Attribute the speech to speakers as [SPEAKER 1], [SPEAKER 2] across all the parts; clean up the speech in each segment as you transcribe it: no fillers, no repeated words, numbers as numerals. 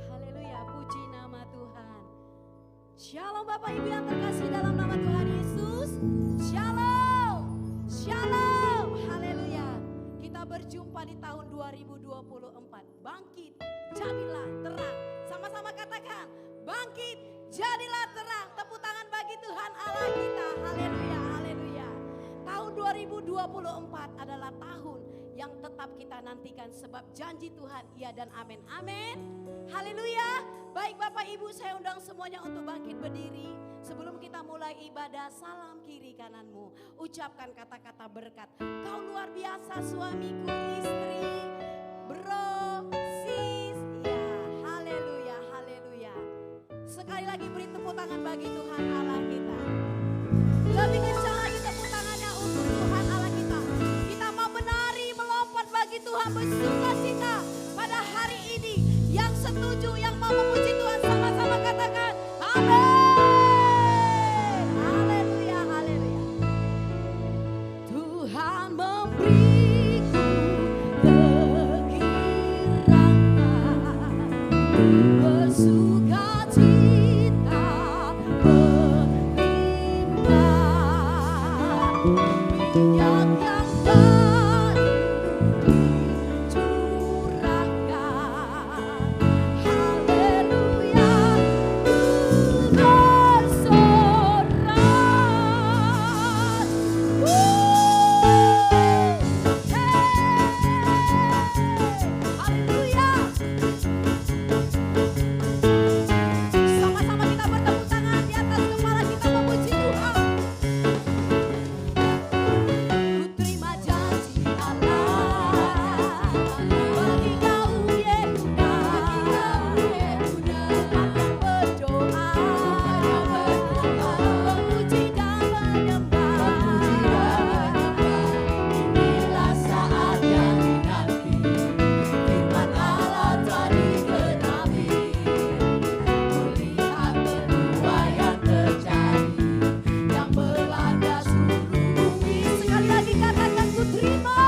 [SPEAKER 1] Haleluya, puji nama Tuhan. Shalom Bapak Ibu yang terkasih dalam nama Tuhan Yesus. Shalom, shalom, haleluya. Kita berjumpa di tahun 2024. Bangkit, jadilah terang. Sama-sama katakan, bangkit, jadilah terang. Tepuk tangan bagi Tuhan Allah kita. Haleluya, haleluya. Tahun 2024 adalah tahun yang tetap kita nantikan sebab janji Tuhan iya dan amin. Amin. Haleluya. Baik Bapak Ibu, saya undang semuanya untuk bangkit berdiri. Sebelum kita mulai ibadah, salam kiri kananmu. Ucapkan kata-kata berkat. Kau luar biasa suamiku, istri, bro, sis. Ya, haleluya, haleluya. Sekali lagi beri tepuk tangan bagi Tuhan Allah kita. Lebih kencang lagi tepuk tangannya untuk Tuhan Allah kita. Kita mau menari, melompat bagi Tuhan, bersuka cita pada hari ini. Yang setuju, yang mau memuji Tuhan, sama-sama katakan amin. Haleluya, haleluya. Tuhan memberiku kegirangan, bersuka cita berlimpah, minyak yang baru dicurahkan. Haleluya, bersorak. Haleluya. Sama-sama kita bertepuk tangan di atas kepala kita memuji Tuhan. Ku terima janji Allah bagi kau Yehuda, akan berdoa, memuji dan menyembah. Inilah saat yang dinanti, firman Allah tadi genapi. Melihat penuai yang terjadi, yang melanda seluruh bumi. Sekali lagi katakan ku terima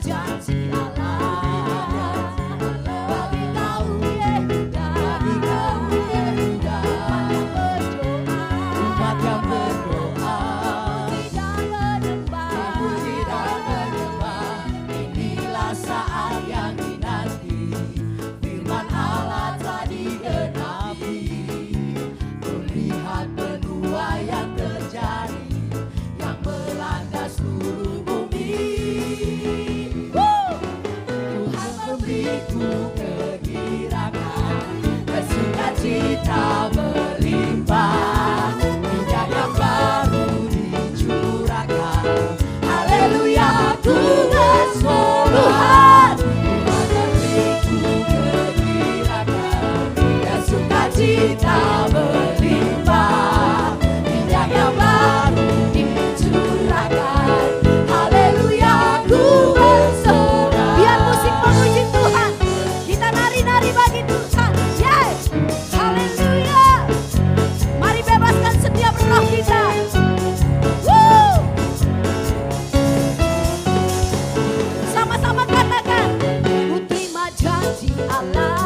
[SPEAKER 1] janji Allah bagi kaum Yehuda, umat yang berdoa, memuji dan menyembah. Inilah saat yang dinanti, firman Allah tadi genapi. Melihat penuai yang terjadi, yang melanda seluruh bumi. Tuhan memberiku kegirangan, bersukacita berlimpah, minyak yang baru dicurahkan. Haleluya, ku bersorak. Tuhan memberiku kegirangan, bersukacita berlimpah, minyak yang baru dicurahkan. Haleluya, ku bersorak. Biar musik memuji Tuhan, kita nari-nari bagi Tuhan. Yes, haleluya. Mari bebaskan setiap roh kita. Woo. Sama-sama katakan, ku terima janji Allah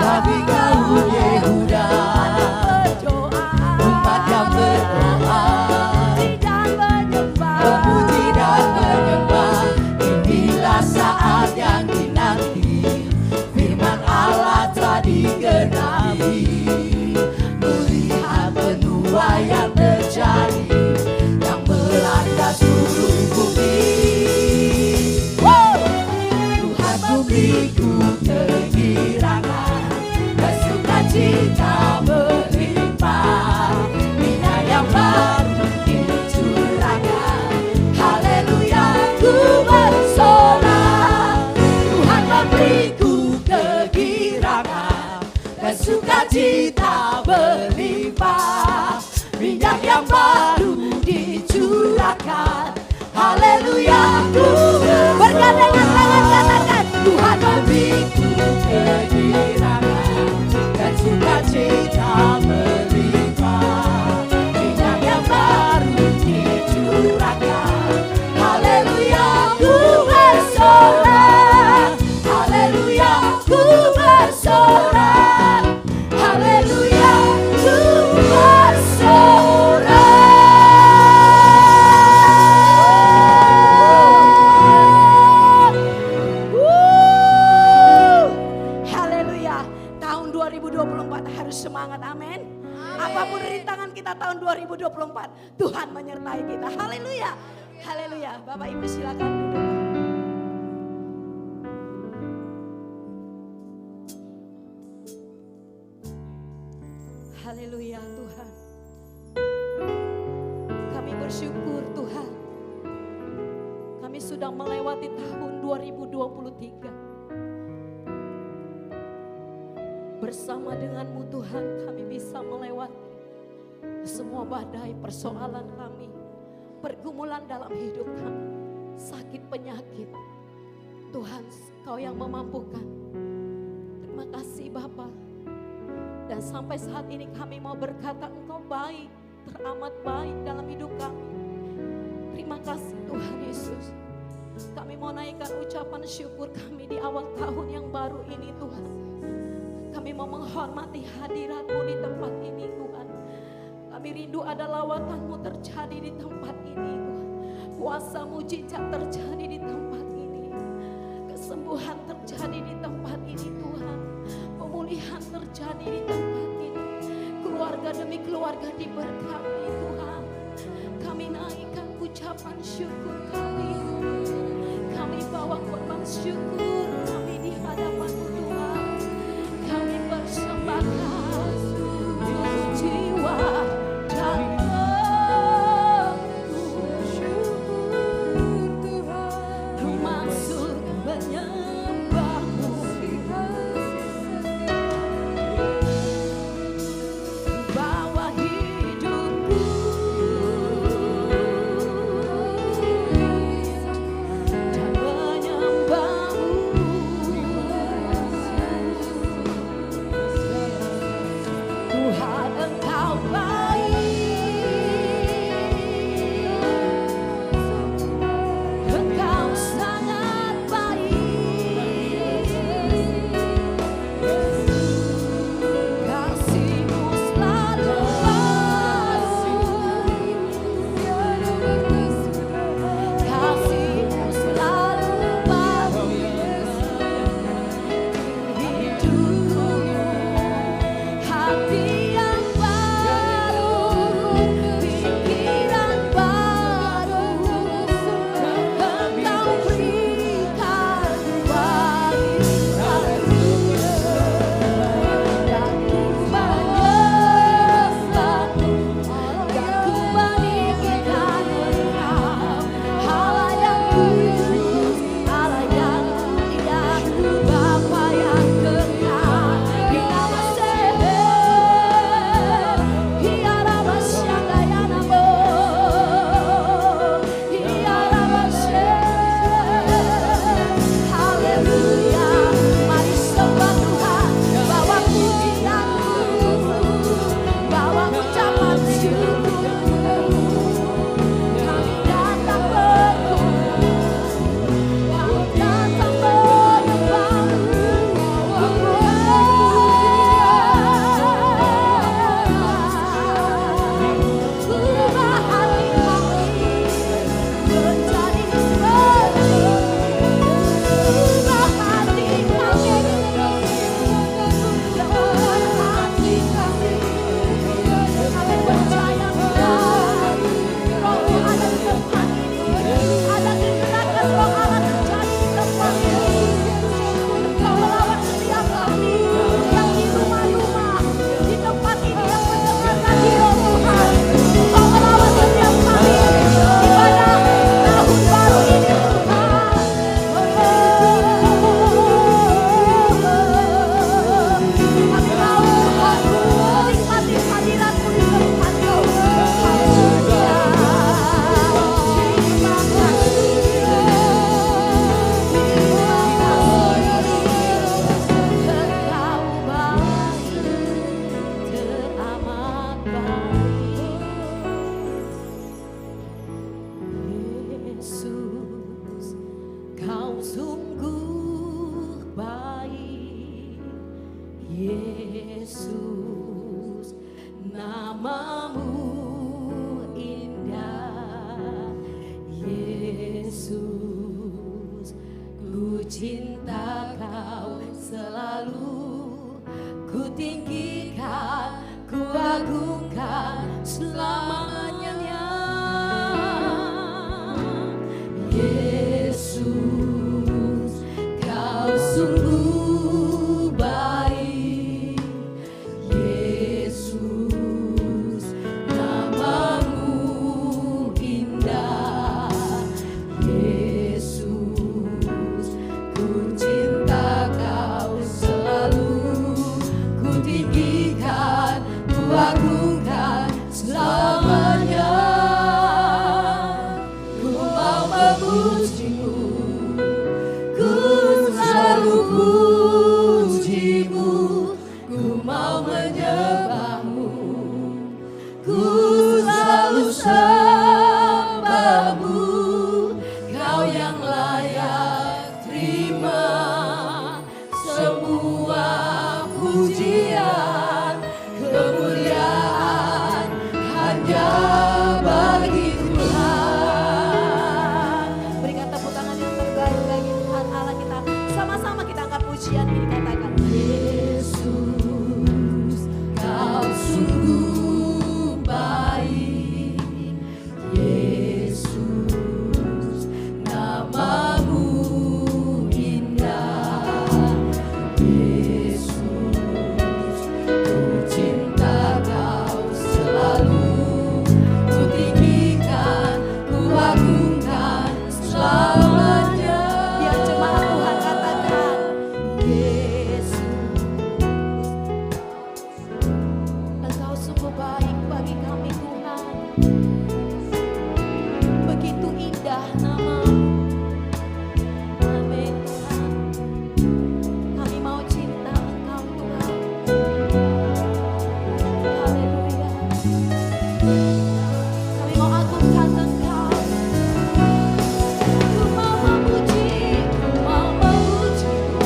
[SPEAKER 1] bagi kaum Yehuda, umat yang berdoa, memuji dan menyembah. Inilah saat yang dinanti, firman Allah tadi genapi. Melihat penuai yang terjadi, yang melanda seluruh bumi. Tuhan memberiku kegirangan, bersukacita berlimpah, minyak yang baru dicurahkan. Haleluya, ku bersorak. Tuhan memberiku kegirangan, bersukacita berlimpah, minyak yang baru dicurahkan. Haleluya, ku bergandengan tangan katakan, Tuhan memberiku kegirangan, bersukacita berlimpah, minyak yang baru dicurahkan. 2024 Tuhan menyertai kita. Haleluya. Haleluya. Bapak Ibu silakan duduk. Haleluya Tuhan. Kami bersyukur Tuhan. Kami sudah melewati tahun 2023. Bersama denganmu Tuhan kami bisa melewati semua badai persoalan kami. Pergumulan dalam hidup kami. Sakit penyakit. Tuhan Kau yang memampukan. Terima kasih Bapa. Dan sampai saat ini kami mau berkata Engkau baik, teramat baik dalam hidup kami. Terima kasih Tuhan Yesus. Kami mau naikkan ucapan syukur kami di awal tahun yang baru ini Tuhan. Kami mau menghormati hadirat-Mu di tempat ini Tuhan. Kami rindu ada lawatan-Mu terjadi di tempat ini Tuhan. Kuasa mujizat terjadi di tempat ini. Kesembuhan terjadi di tempat ini Tuhan. Pemulihan terjadi di tempat ini. Keluarga demi keluarga diberkati Tuhan. Kami naikkan ucapan syukur kami. Kami bawa korban syukur kami di hadapan-Mu Tuhan. Kami persembahkan jiwa dan termasuk menyembah-Mu. Bawa hidupku dan menyembah-Mu. Tuhan Engkau baik, Engkau sangat baik, kasih-Mu selalu baru, kasih-Mu selalu baru, hidupku hati yang baru, pikiran baru, Engkau berikan baik. Haleluya. Dan ku menyembah-Mu, dan ku meninggikan Engkau, Allah yang kudus, Allah yang mulia, Bapa yang kekal, di nama haleluya, mari sembah Tuhan, bawa pujian-Mu, bawa ucapan syukur. Kami datang berkumpul, kami datang menyembah-Mu. Ubah hati kami menjadi seperti, ubah hati kami, ubah hati kami. Kami percaya Tuhan, Roh-Mu ada di tempat ini, ada gerakan Roh Allah terjadi di tempat ini. Engkau melawat setiap kami yang di rumah-rumah, di tempat ini yang mendengarkan radio Tuhan. Engkau melawat setiap kami ibadah tahun baru ini Tuhan. Kami mau Tuhan menikmati hadirat-Mu di tempat ini. Haleluya. Terima kasih. Engkau baik, teramat baik. Yesus, Kau sungguh baik. Yesus, nama-Mu indah. Yesus, ku cinta Kau selalu, ku tinggikan, ku agungkan selamanya. Yesus, Kau sungguh baik. Yesus, namamu indah. Yesus, ku cinta Kau selalu, ku tinggikan, ku agungkan selamanya. Ku mau memujimu, ku selalu pujimu, ku mau menyembahmu, ku selalu sembahmu. Kau yang layak terima semua pujian, kemuliaan hanya bagi Tuhan. Berikan tepuk tangan yang terbaik bagi Tuhan Allah kita. Sama-sama kita angkat pujian ini, katakan Yesus, Kau sungguh baik. Yesus, namamu indah. Yesus, ku cinta Kau selalu, ku tinggikan, ku agungkan selamanya. Biar jemaat Tuhan katakan Yesus, Engkau sungguh baik bagi kami Tuhan. Begitu indah nama-Mu. Amin Tuhan. Kami mau cinta Engkau Tuhan. Haleluya. Kami mau agungkan Engkau. Ku mau memuji, ku mau memuji. Ku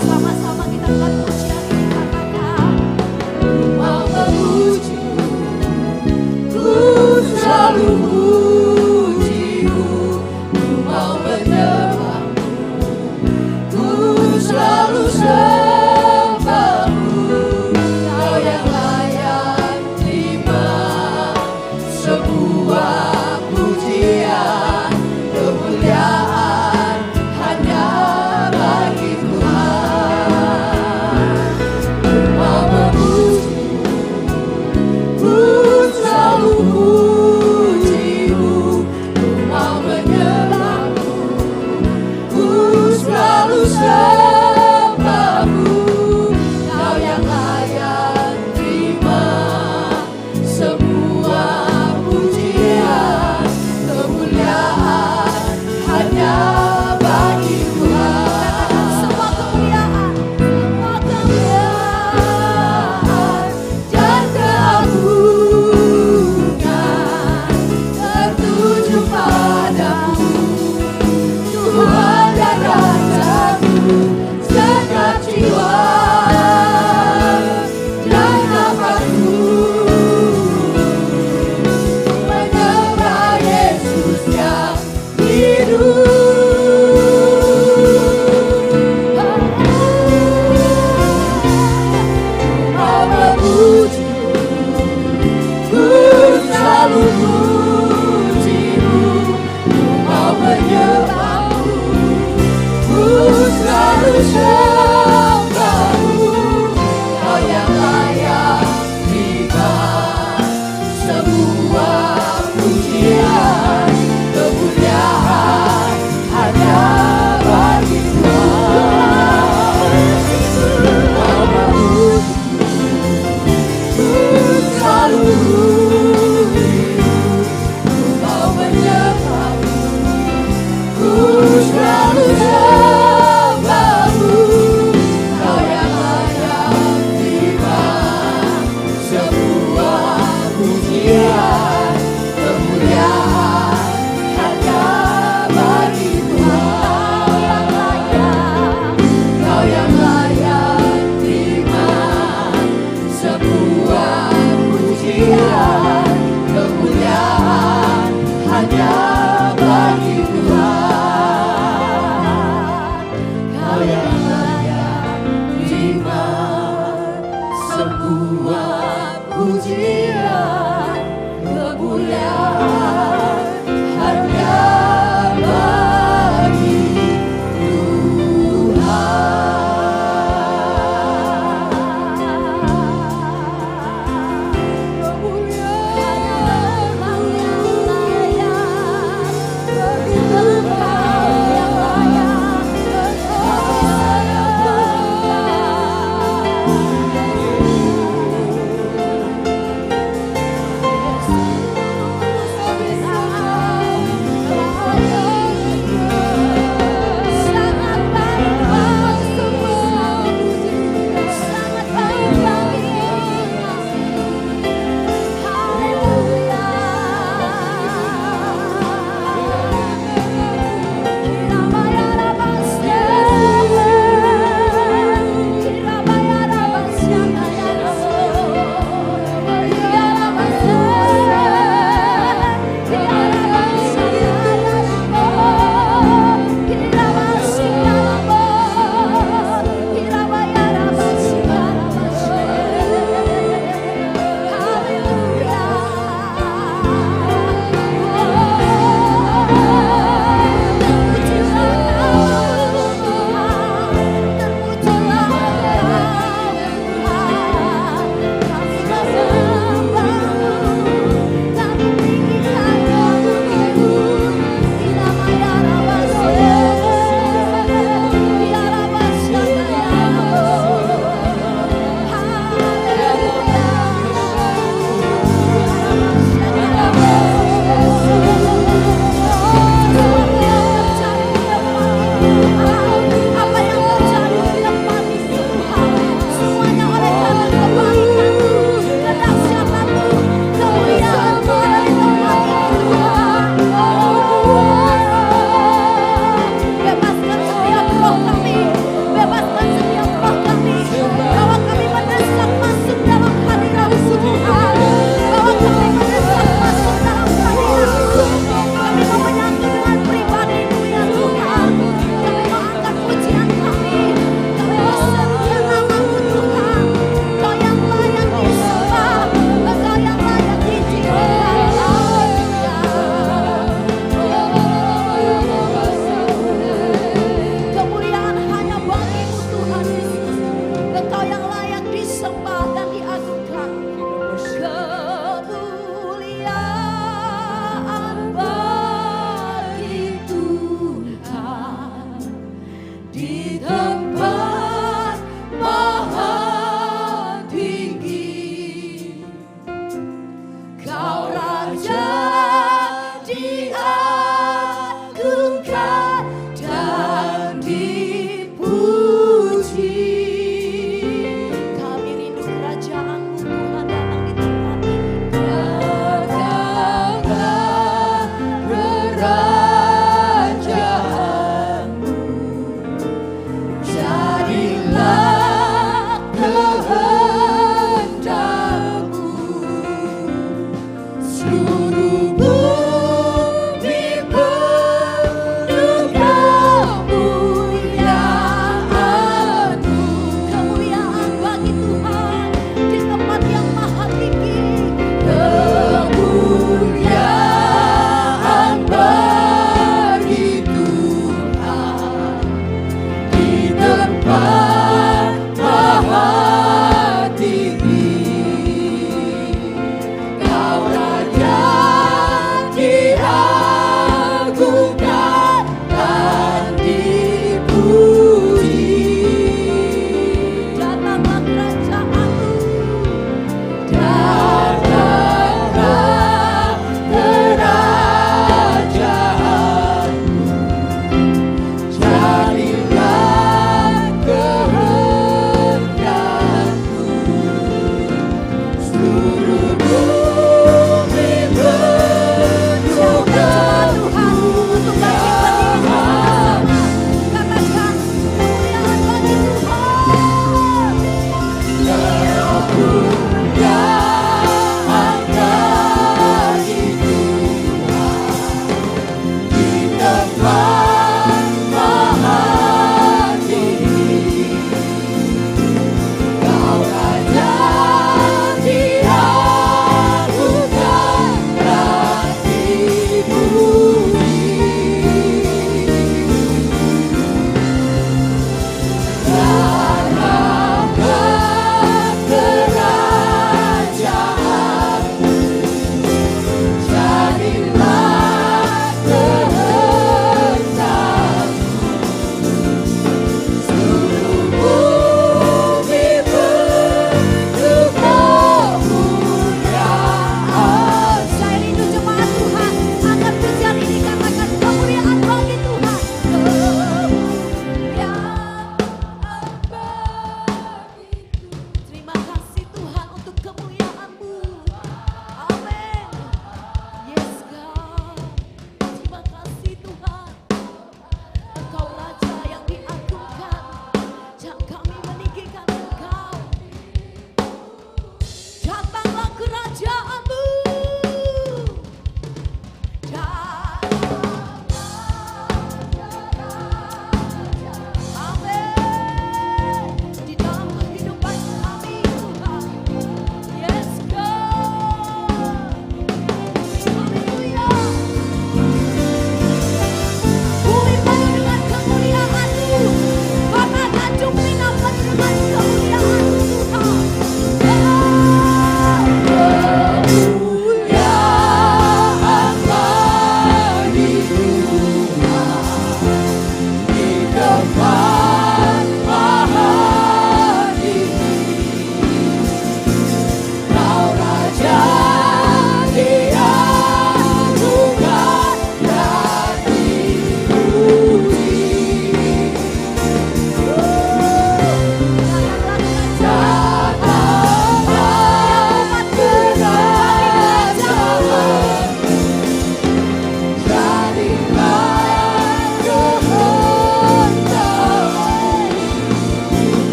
[SPEAKER 1] sama-sama kita angkat pujian ini, katakan ku mau memuji-Mu, ku selalu puji-Mu, ku mau menyembah-Mu, ku selalu sembah-Mu. Kau yang layak terima sebuah pujian, kemuliaan hanya bagi Tuhan.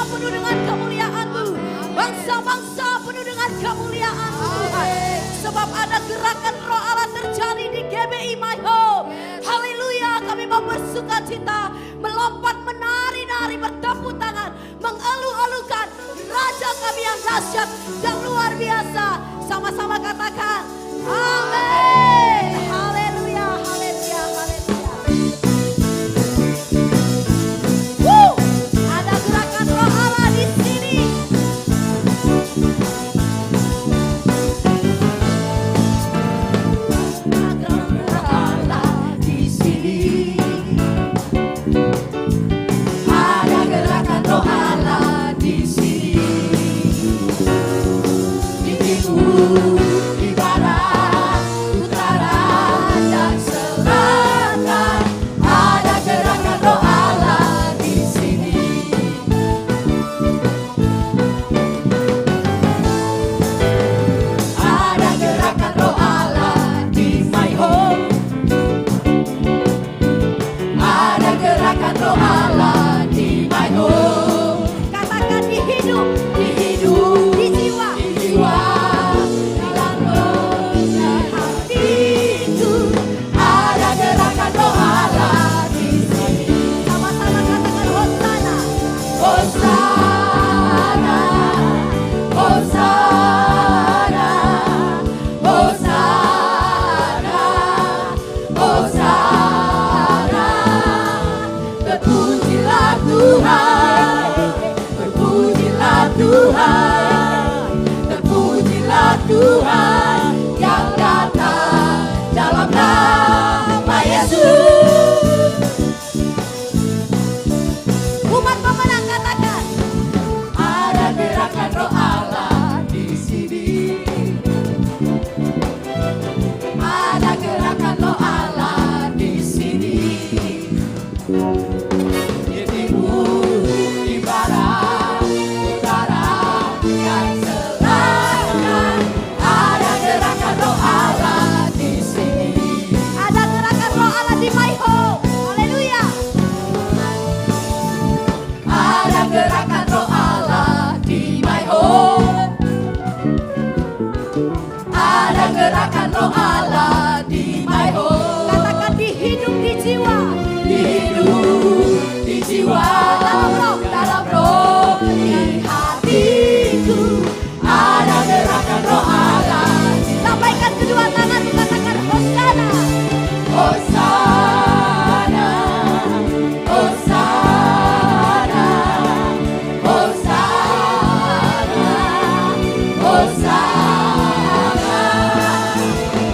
[SPEAKER 1] penuh dengan kemuliaan-Mu. Bangsa-bangsa penuh dengan kemuliaan-Mu Tuhan. Sebab ada gerakan Roh Allah terjadi di GBI My Home. Haleluya, kami mau bersukacita, melompat, menari-nari, bertepuk tangan, mengeluh-elukan Raja kami yang dahsyat dan luar biasa. Sama-sama katakan, amin. Haleluya, haleluya, haleluya. Ada gerakan Roh Allah di sini.
[SPEAKER 2] Di barat, utara, dan selatan ada gerakan Roh Allah di sini. Ada gerakan Roh Allah di My Home. Ada gerakan Roh Allah di My Home.
[SPEAKER 1] Katakan di hidup,
[SPEAKER 2] Di hidup,
[SPEAKER 1] di jiwa,
[SPEAKER 2] di jiwa, dalam hatiku ada gerakan Roh Allah di sini.
[SPEAKER 1] sama-sama katakan Hosana.
[SPEAKER 2] Hosana, Hosana, Hosana, Hosana. Terpujilah Tuhan, terpujilah Tuhan, terpujilah Tuhan yang datang dalam nama Yesus.
[SPEAKER 1] Umat pemenang katakan,
[SPEAKER 2] Ada gerakan Roh Allah di sini. Ada gerakan Roh Allah di sini. Di timur, di barat, utara, dan selatan ada gerakan Roh Allah di sini.
[SPEAKER 1] ada gerakan Roh Allah di My Home. Haleluya.
[SPEAKER 2] Ada gerakan Roh Allah di My Home. Ada gerakan Roh Allah di My Home.
[SPEAKER 1] Katakan di hidup, di jiwa,
[SPEAKER 2] Di hidup, di jiwa, dalam roh, di hatiku ada gerakan Roh Allah.
[SPEAKER 1] sampaikan kedua tangan, katakan Hosana.
[SPEAKER 2] Hosana, Hosana, Hosana, Hosana.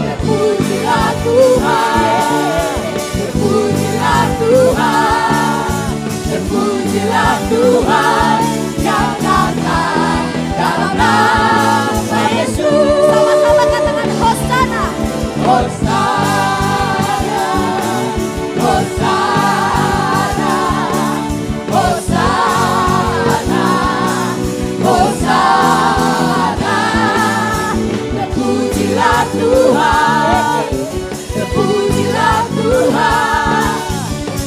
[SPEAKER 2] Terpujilah Tuhan, terpujilah Tuhan, terpujilah Tuhan yang datang dalam nama Yesus.
[SPEAKER 1] Sama-sama katakan Hosana.
[SPEAKER 2] Hosana, Hosana, Hosana, Hosana. Terpujilah Tuhan, terpujilah Tuhan,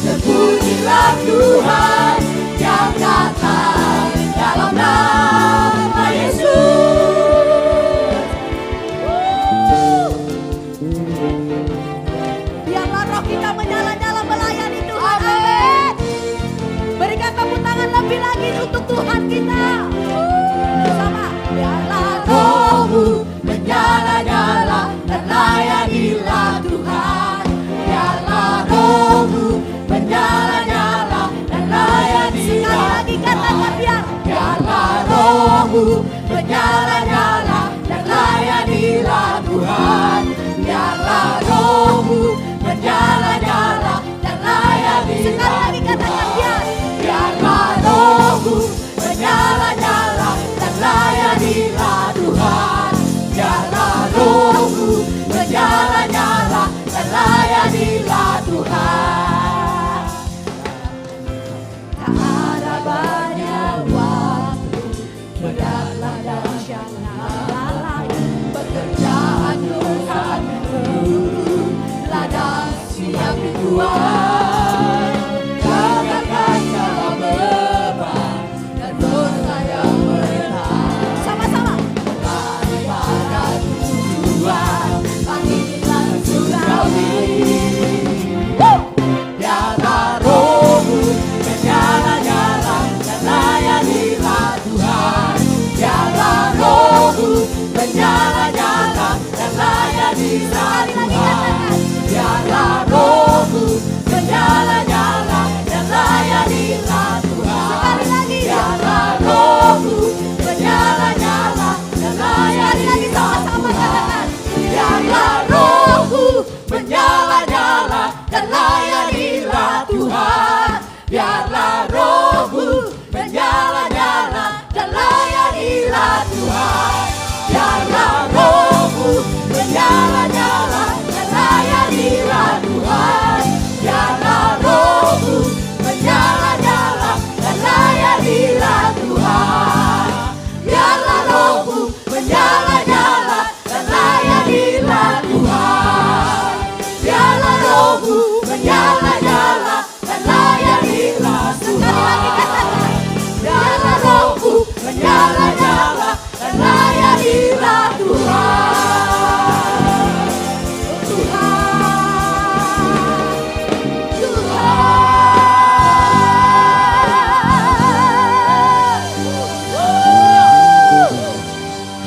[SPEAKER 2] terpujilah Tuhan yang datang dalam nama Yesus.
[SPEAKER 1] Biarlah roh kita menyala-nyala melayani Tuhan. Amin. Berikan tepuk tangan lebih lagi untuk Tuhan kita. Sama. Biarlah
[SPEAKER 2] Rohmu menyala-nyala dan layanilah Tuhan. Biarlah rohmu menyala-nyala dan layanilah
[SPEAKER 1] sekali lagi katakan biar.
[SPEAKER 2] Biarlah rohmu menyala-nyala dan layanilah Tuhan. Biarlah rohmu menyala-nyala dan layanilah
[SPEAKER 1] Sekali lagi katakan biar.
[SPEAKER 2] Biarlah rohmu menyala-nyala dan layanilah Tuhan. Biarlah rohmu menyala-nyala dan layanilah Tuhan.
[SPEAKER 1] Tak ada banyak waktu, beratlah dan jangan lalai.
[SPEAKER 2] Pekerjaan Tuhan menurut ladang siap dituai. Jangankan dalam beban dan hadirat Tuhan. Biarlah rohmu menyala-nyala dan layanilah Tuhan. Biarlah rohmu menyala-nyala dan layanilah Tuhan. Biarlah rohmu menyala-nyala dan layanilah Tuhan. Biarlah rohmu menyala-nyala dan layanilah Tuhan. Biarlah rohmu menyala-nyala dan layanilah Tuhan.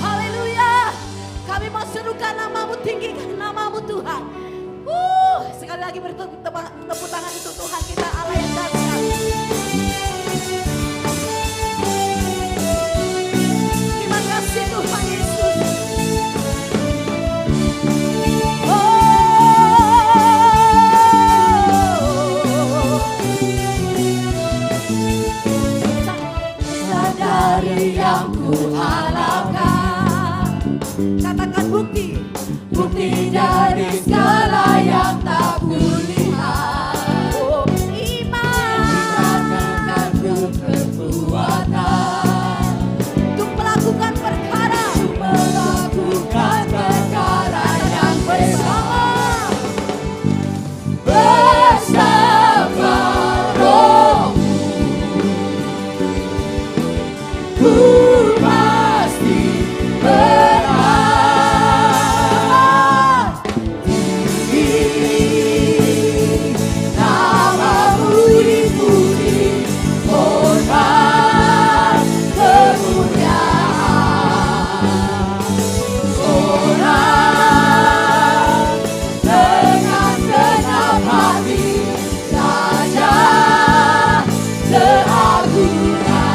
[SPEAKER 1] Haleluya. Kami mau serukan namamu, tinggikan namamu Tuhan. Sekali lagi bertepuk tangan untuk Tuhan kita Allah yang dahsyat. Terima kasih Tuhan Yesus.
[SPEAKER 2] Sadari yang kuharapkan,
[SPEAKER 1] Katakan bukti.
[SPEAKER 2] bukti dari segala yang tak kulihat.
[SPEAKER 1] Iman
[SPEAKER 2] Mengatakan kekuatan
[SPEAKER 1] untuk melakukan perkara
[SPEAKER 2] melakukan perkara yang besar bersama rohmu. Ku pasti berangkat. Tinggi namamu dipuji, hormat kemuliaan. Orang dengan genap hati, Raja keagungan.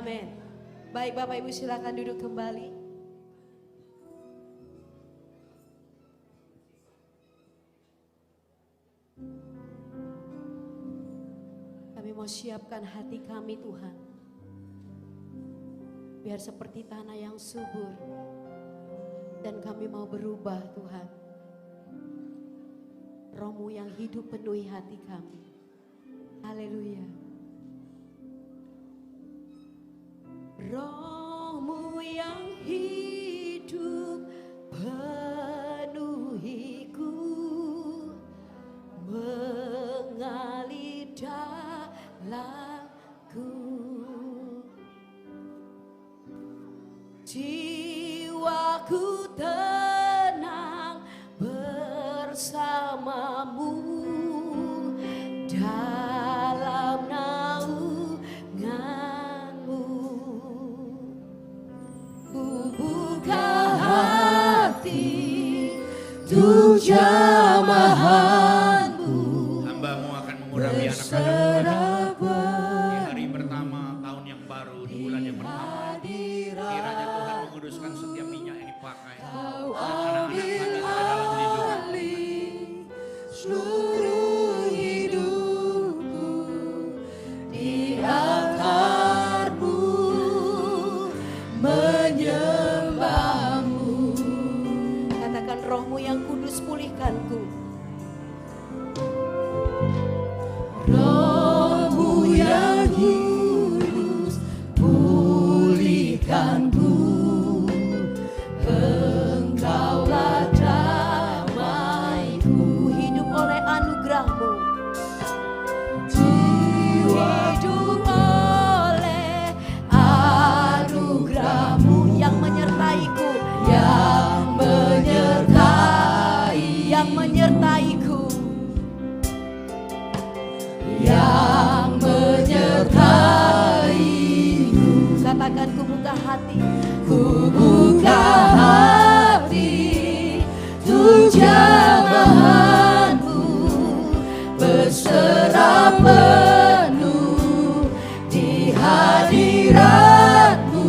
[SPEAKER 1] Amin. Baik Bapak Ibu silakan duduk kembali. Kami mau siapkan hati kami Tuhan, biar seperti tanah yang subur. Dan kami mau berubah Tuhan. Roh-Mu yang hidup penuhi hati kami. Haleluya. Roh-Mu yang hidup penuhiku, mengalir dalamku. Jiwaku tenang bersamamu dalam naunganmu. Ku buka hati untuk jamahanmu.
[SPEAKER 3] Hamba-Mu akan mengurapi anak-anak di hari pertama tahun yang baru, di bulan yang pertama. Kiranya Tuhan menguduskan setiap minyak yang dipakai dan anak-anak kami ke dalam lindungan
[SPEAKER 2] seluruh hidupku di altar-Mu menyembah-Mu.
[SPEAKER 1] Katakan Roh-Mu yang kudus pulihkanku.
[SPEAKER 2] Roh-Mu yang kudus pulihkanku. Engkaulah damaiku.
[SPEAKER 1] Hidup oleh anugerah-Mu.
[SPEAKER 2] Hidup oleh anugerah-Mu
[SPEAKER 1] Yang menyertaiku.
[SPEAKER 2] yang menyertai,
[SPEAKER 1] Yang menyertaiku.
[SPEAKER 2] yang menyertaiku.
[SPEAKER 1] Katakan ku buka hati.
[SPEAKER 2] Ku buka hati untuk jamahan-Mu, berserah penuh di hadirat-Mu.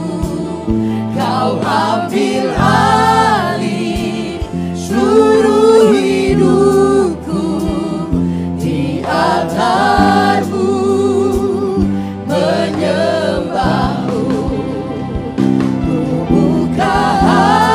[SPEAKER 2] Kau ambil alih seluruh hidupku di altar-Mu menyembah-Mu. Ku buka hati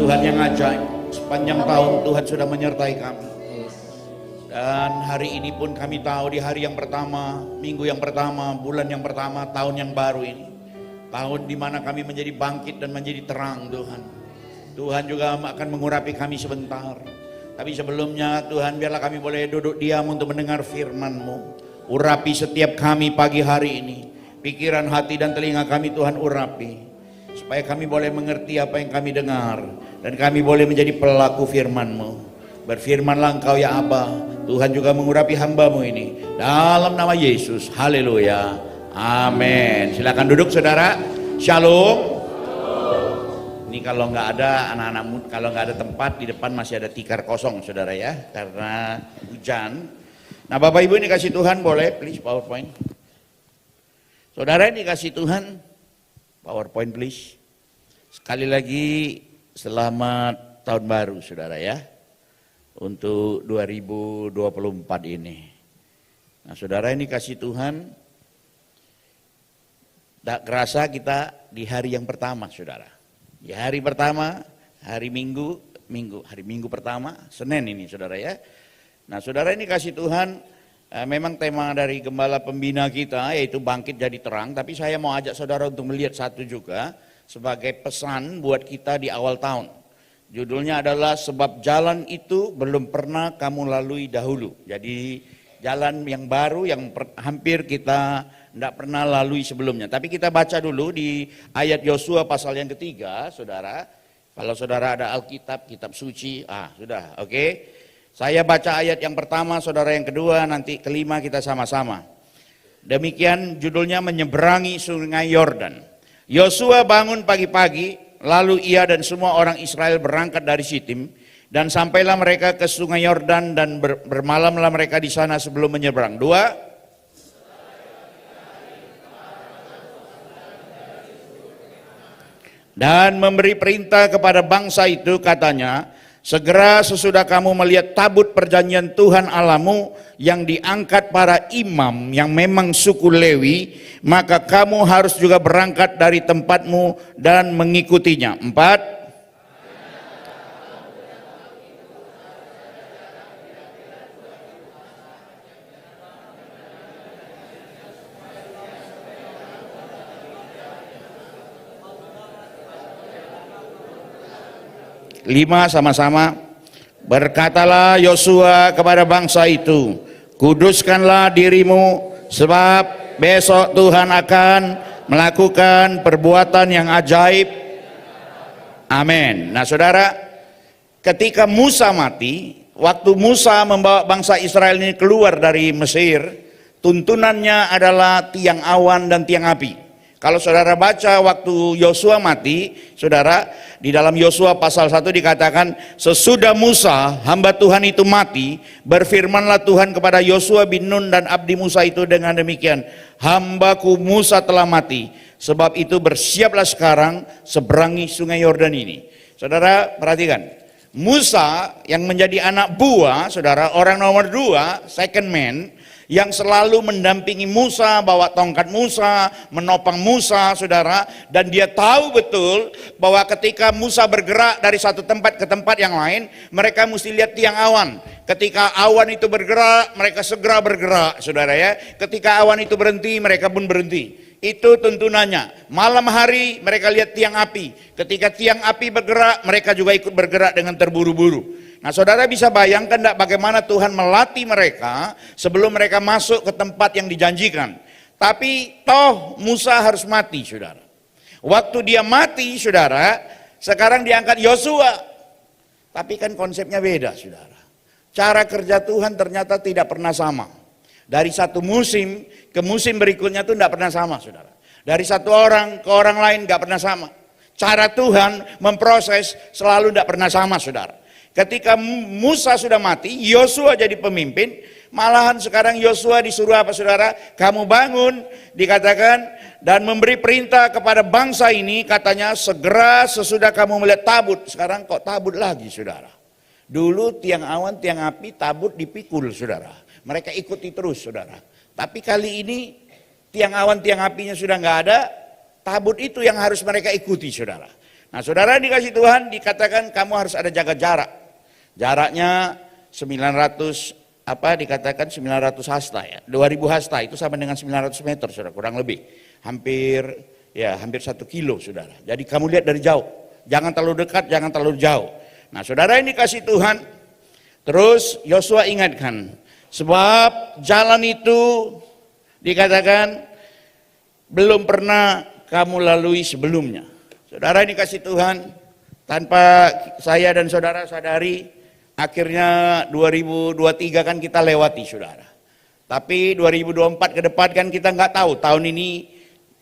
[SPEAKER 3] Tuhan yang ajaib. Sepanjang tahun Tuhan sudah menyertai kami. Dan hari ini pun kami tahu di hari yang pertama, minggu yang pertama, bulan yang pertama, tahun yang baru ini. Tahun di mana kami menjadi bangkit dan menjadi terang Tuhan. Tuhan juga akan mengurapi kami sebentar. Tapi sebelumnya Tuhan biarlah kami boleh duduk diam untuk mendengar firman-Mu. Urapi setiap kami pagi hari ini. Pikiran, hati dan telinga kami Tuhan urapi. Supaya kami boleh mengerti apa yang kami dengar. Dan kami boleh menjadi pelaku firman-Mu. Berfirmanlah Engkau ya Aba. Tuhan juga mengurapi hamba-Mu ini. Dalam nama Yesus. Haleluya. Amin. Silakan duduk saudara. Shalom. Ini kalau nggak ada anak-anak, kalau nggak ada tempat di depan masih ada tikar kosong saudara ya. Karena hujan. Nah Bapak Ibu ini kasih Tuhan boleh please PowerPoint. Saudara ini kasih Tuhan PowerPoint please. Sekali lagi selamat tahun baru saudara ya. Untuk 2024 ini. Nah saudara ini kasih Tuhan, tak kerasa kita di hari yang pertama saudara. Di hari pertama, hari minggu pertama, Senin ini saudara ya. Nah saudara ini kasih Tuhan, memang tema dari gembala pembina kita yaitu bangkit jadi terang. Tapi saya mau ajak saudara untuk melihat satu juga sebagai pesan buat kita di awal tahun. Judulnya adalah sebab jalan itu belum pernah kamu lalui dahulu. Jadi jalan yang baru yang hampir kita tidak pernah lalui sebelumnya. Tapi kita baca dulu di ayat Yosua pasal yang ketiga, saudara. Kalau saudara ada Alkitab, kitab suci, sudah, oke. Saya baca ayat yang pertama, saudara yang kedua, nanti kelima kita sama-sama. Demikian judulnya menyeberangi sungai Yordan. Yosua bangun pagi-pagi. Lalu ia dan semua orang Israel berangkat dari Sitim dan sampailah mereka ke sungai Yordan dan bermalamlah mereka di sana sebelum menyeberang. 2. Dan memberi perintah kepada bangsa itu katanya, segera sesudah kamu melihat tabut perjanjian Tuhan Allahmu yang diangkat para imam yang memang suku Lewi, maka kamu harus juga berangkat dari tempatmu dan mengikutinya. 4. Lima sama-sama. Berkatalah Yosua kepada bangsa itu, kuduskanlah dirimu sebab besok Tuhan akan melakukan perbuatan yang ajaib. Amin. Nah saudara, ketika Musa mati, waktu Musa membawa bangsa Israel ini keluar dari Mesir, tuntunannya adalah tiang awan dan tiang api. Kalau saudara baca waktu Yosua mati, saudara, di dalam Yosua pasal 1 dikatakan, sesudah Musa, hamba Tuhan itu mati, berfirmanlah Tuhan kepada Yosua bin Nun dan abdi Musa itu dengan demikian, hambaku Musa telah mati, sebab itu bersiaplah sekarang seberangi sungai Yordan ini. Saudara perhatikan, Musa yang menjadi anak buah, saudara, orang nomor 2, second man, yang selalu mendampingi Musa, bawa tongkat Musa, menopang Musa, saudara, dan dia tahu betul bahwa ketika Musa bergerak dari satu tempat ke tempat yang lain, mereka mesti lihat tiang awan. Ketika awan itu bergerak, mereka segera bergerak, saudara ya. Ketika awan itu berhenti, mereka pun berhenti. Itu tuntunannya. Malam hari mereka lihat tiang api. Ketika tiang api bergerak, mereka juga ikut bergerak dengan terburu-buru. Nah saudara bisa bayangkan enggak bagaimana Tuhan melatih mereka sebelum mereka masuk ke tempat yang dijanjikan. Tapi toh Musa harus mati saudara. Waktu dia mati saudara, sekarang diangkat Yosua. Tapi kan konsepnya beda saudara. Cara kerja Tuhan ternyata tidak pernah sama. Dari satu musim ke musim berikutnya itu tidak pernah sama saudara. Dari satu orang ke orang lain tidak pernah sama. Cara Tuhan memproses selalu tidak pernah sama saudara. Ketika Musa sudah mati, Yosua jadi pemimpin, malahan sekarang Yosua disuruh apa saudara? Kamu bangun, dikatakan, dan memberi perintah kepada bangsa ini, katanya segera sesudah kamu melihat tabut. Sekarang kok tabut lagi saudara? Dulu tiang awan, tiang api, tabut dipikul saudara. Mereka ikuti terus saudara. Tapi kali ini tiang awan, tiang apinya sudah nggak ada, tabut itu yang harus mereka ikuti saudara. Nah saudara dikasih Tuhan, dikatakan kamu harus ada jaga jarak. Jaraknya 900, dikatakan 900 hasta ya. 2000 hasta itu sama dengan 900 meter saudara, kurang lebih. Hampir 1 kilo saudara. Jadi kamu lihat dari jauh. Jangan terlalu dekat, jangan terlalu jauh. Nah saudara ini kasih Tuhan. Terus Yosua ingatkan. Sebab jalan itu dikatakan belum pernah kamu lalui sebelumnya. Saudara ini kasih Tuhan, tanpa saya dan saudara sadari, akhirnya 2023 kan kita lewati saudara. Tapi 2024 ke depan kan kita nggak tahu tahun ini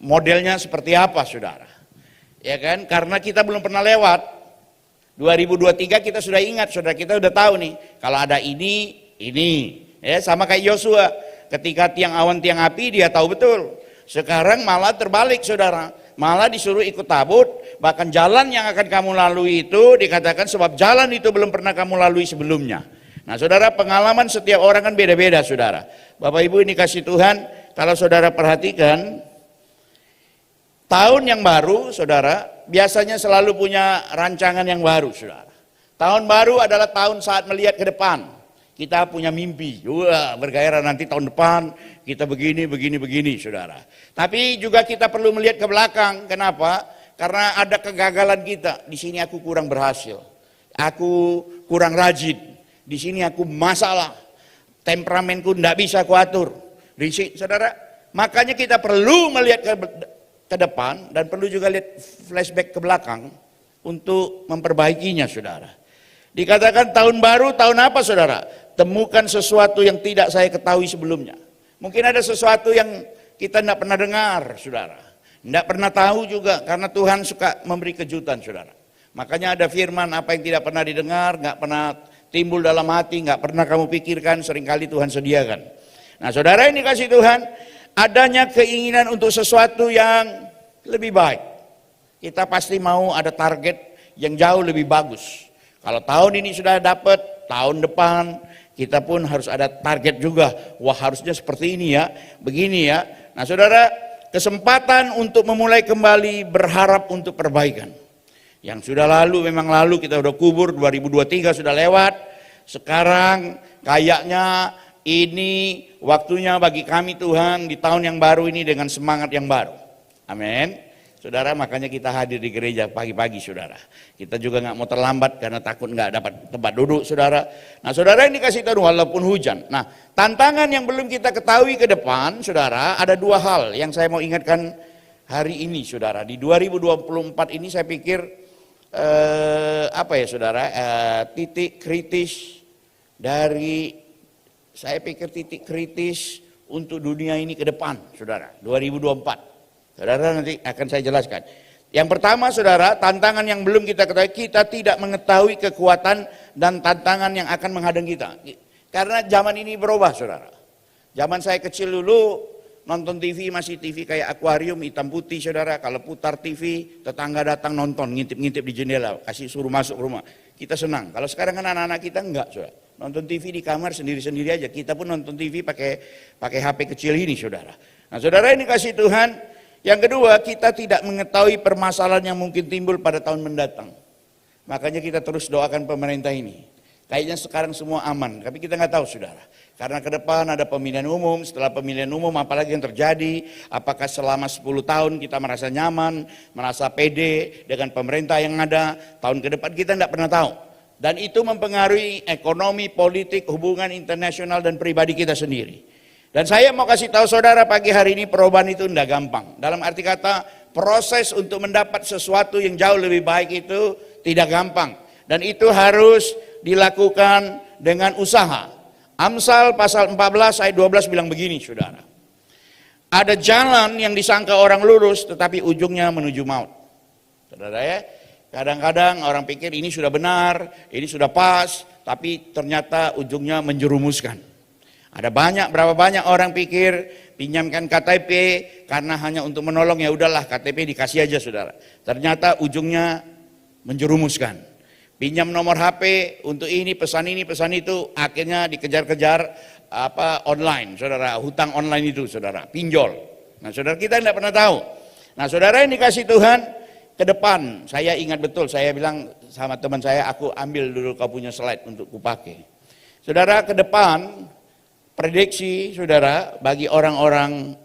[SPEAKER 3] modelnya seperti apa saudara. Ya kan, karena kita belum pernah lewat. 2023 kita sudah ingat saudara, kita sudah tahu nih, kalau ada ini. Ya, sama kayak Yosua, ketika tiang awan tiang api dia tahu betul. Sekarang malah terbalik saudara. Malah disuruh ikut tabut, bahkan jalan yang akan kamu lalui itu dikatakan sebab jalan itu belum pernah kamu lalui sebelumnya. Nah saudara, pengalaman setiap orang kan beda-beda saudara. Bapak Ibu ini kasih Tuhan, kalau saudara perhatikan, tahun yang baru saudara, biasanya selalu punya rancangan yang baru saudara. Tahun baru adalah tahun saat melihat ke depan. Kita punya mimpi, wah bergairah nanti tahun depan kita begini saudara. Tapi juga kita perlu melihat ke belakang. Kenapa? Karena ada kegagalan kita. Di sini aku kurang berhasil, aku kurang rajin. Di sini aku masalah, temperamenku tidak bisa kuatur. Saudara, makanya kita perlu melihat ke depan dan perlu juga lihat flashback ke belakang untuk memperbaikinya saudara. Dikatakan tahun baru, tahun apa saudara? Temukan sesuatu yang tidak saya ketahui sebelumnya. Mungkin ada sesuatu yang kita tidak pernah dengar saudara. Tidak pernah tahu juga, karena Tuhan suka memberi kejutan saudara. Makanya ada firman, apa yang tidak pernah didengar, nggak pernah timbul dalam hati, nggak pernah kamu pikirkan, seringkali Tuhan sediakan. Nah saudara ini kasih Tuhan, adanya keinginan untuk sesuatu yang lebih baik. Kita pasti mau ada target yang jauh lebih bagus. Kalau tahun ini sudah dapat, tahun depan kita pun harus ada target juga. Wah harusnya seperti ini ya, begini ya. Nah saudara, kesempatan untuk memulai kembali berharap untuk perbaikan. Yang sudah lalu memang lalu, kita sudah kubur, 2023 sudah lewat. Sekarang kayaknya ini waktunya bagi kami Tuhan di tahun yang baru ini dengan semangat yang baru. Amin. Saudara, makanya kita hadir di gereja pagi-pagi saudara. Kita juga nggak mau terlambat karena takut nggak dapat tempat duduk saudara. Nah saudara ini kasih tahu walaupun hujan. Nah tantangan yang belum kita ketahui ke depan saudara, ada dua hal yang saya mau ingatkan hari ini saudara. Di 2024 ini saya pikir titik kritis dari, saya pikir titik kritis untuk dunia ini ke depan saudara, 2024. Saudara nanti akan saya jelaskan. Yang pertama saudara, tantangan yang belum kita ketahui, kita tidak mengetahui kekuatan dan tantangan yang akan menghadang kita. Karena zaman ini berubah saudara. Zaman saya kecil dulu, nonton TV masih TV kayak akuarium hitam putih saudara. Kalau putar TV, tetangga datang nonton, ngintip-ngintip di jendela, kasih suruh masuk rumah. Kita senang. Kalau sekarang kan anak-anak kita enggak saudara. Nonton TV di kamar sendiri-sendiri aja. Kita pun nonton TV pakai HP kecil ini saudara. Nah saudara ini kasih Tuhan. Yang kedua, kita tidak mengetahui permasalahan yang mungkin timbul pada tahun mendatang. Makanya kita terus doakan pemerintah ini. Kayaknya sekarang semua aman, tapi kita nggak tahu saudara. Karena ke depan ada pemilihan umum, setelah pemilihan umum apalagi yang terjadi, apakah selama 10 tahun kita merasa nyaman, merasa pede dengan pemerintah yang ada, tahun ke depan kita nggak pernah tahu. Dan itu mempengaruhi ekonomi, politik, hubungan internasional dan pribadi kita sendiri. Dan saya mau kasih tahu saudara pagi hari ini, perubahan itu tidak gampang. Dalam arti kata, proses untuk mendapat sesuatu yang jauh lebih baik itu tidak gampang. Dan itu harus dilakukan dengan usaha. Amsal pasal 14 ayat 12 bilang begini saudara. Ada jalan yang disangka orang lurus tetapi ujungnya menuju maut. Saudara ya, kadang-kadang orang pikir ini sudah benar, ini sudah pas, tapi ternyata ujungnya menjerumuskan. Ada berapa banyak orang pikir pinjamkan KTP karena hanya untuk menolong, ya udahlah KTP dikasih aja saudara. Ternyata ujungnya menjerumuskan. Pinjam nomor HP untuk ini, pesan itu, akhirnya dikejar-kejar online saudara, hutang online itu saudara, pinjol. Nah saudara, kita tidak pernah tahu. Nah saudara yang dikasih Tuhan, ke depan, saya ingat betul, saya bilang sama teman saya, aku ambil dulu kau punya slide untuk kupakai. Saudara, ke depan, prediksi saudara, bagi orang-orang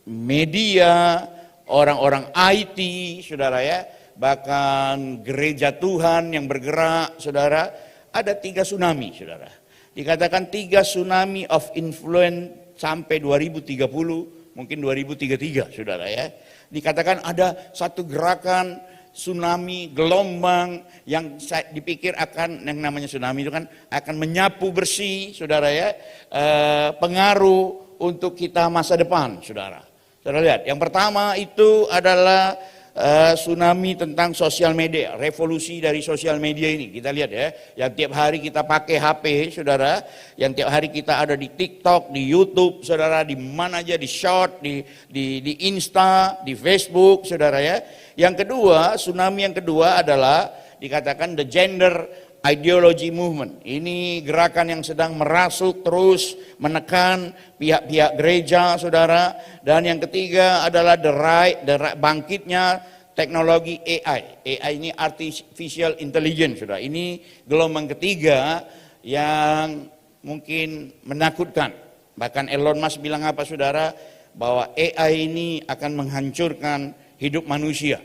[SPEAKER 3] media, orang-orang IT, saudara ya, bahkan gereja Tuhan yang bergerak, saudara, ada 3 tsunami, saudara. Dikatakan 3 tsunami of influence sampai 2030, mungkin 2033, saudara ya. Dikatakan ada satu gerakan tsunami, gelombang yang dipikir akan, yang namanya tsunami itu kan akan menyapu bersih, saudara ya, pengaruh untuk kita masa depan, saudara. Saudara lihat, yang pertama itu adalah tsunami tentang sosial media, revolusi dari sosial media ini. Kita lihat ya, yang tiap hari kita pakai HP, saudara, yang tiap hari kita ada di TikTok, di YouTube, saudara, di mana aja, di short, di Insta, di Facebook, saudara ya. Yang kedua, tsunami yang kedua adalah dikatakan the gender ideology movement. Ini gerakan yang sedang merasuk terus menekan pihak-pihak gereja, saudara. Dan yang ketiga adalah bangkitnya teknologi AI. AI ini artificial intelligence, saudara. Ini gelombang ketiga yang mungkin menakutkan. Bahkan Elon Musk bilang apa, saudara? Bahwa AI ini akan menghancurkan hidup manusia.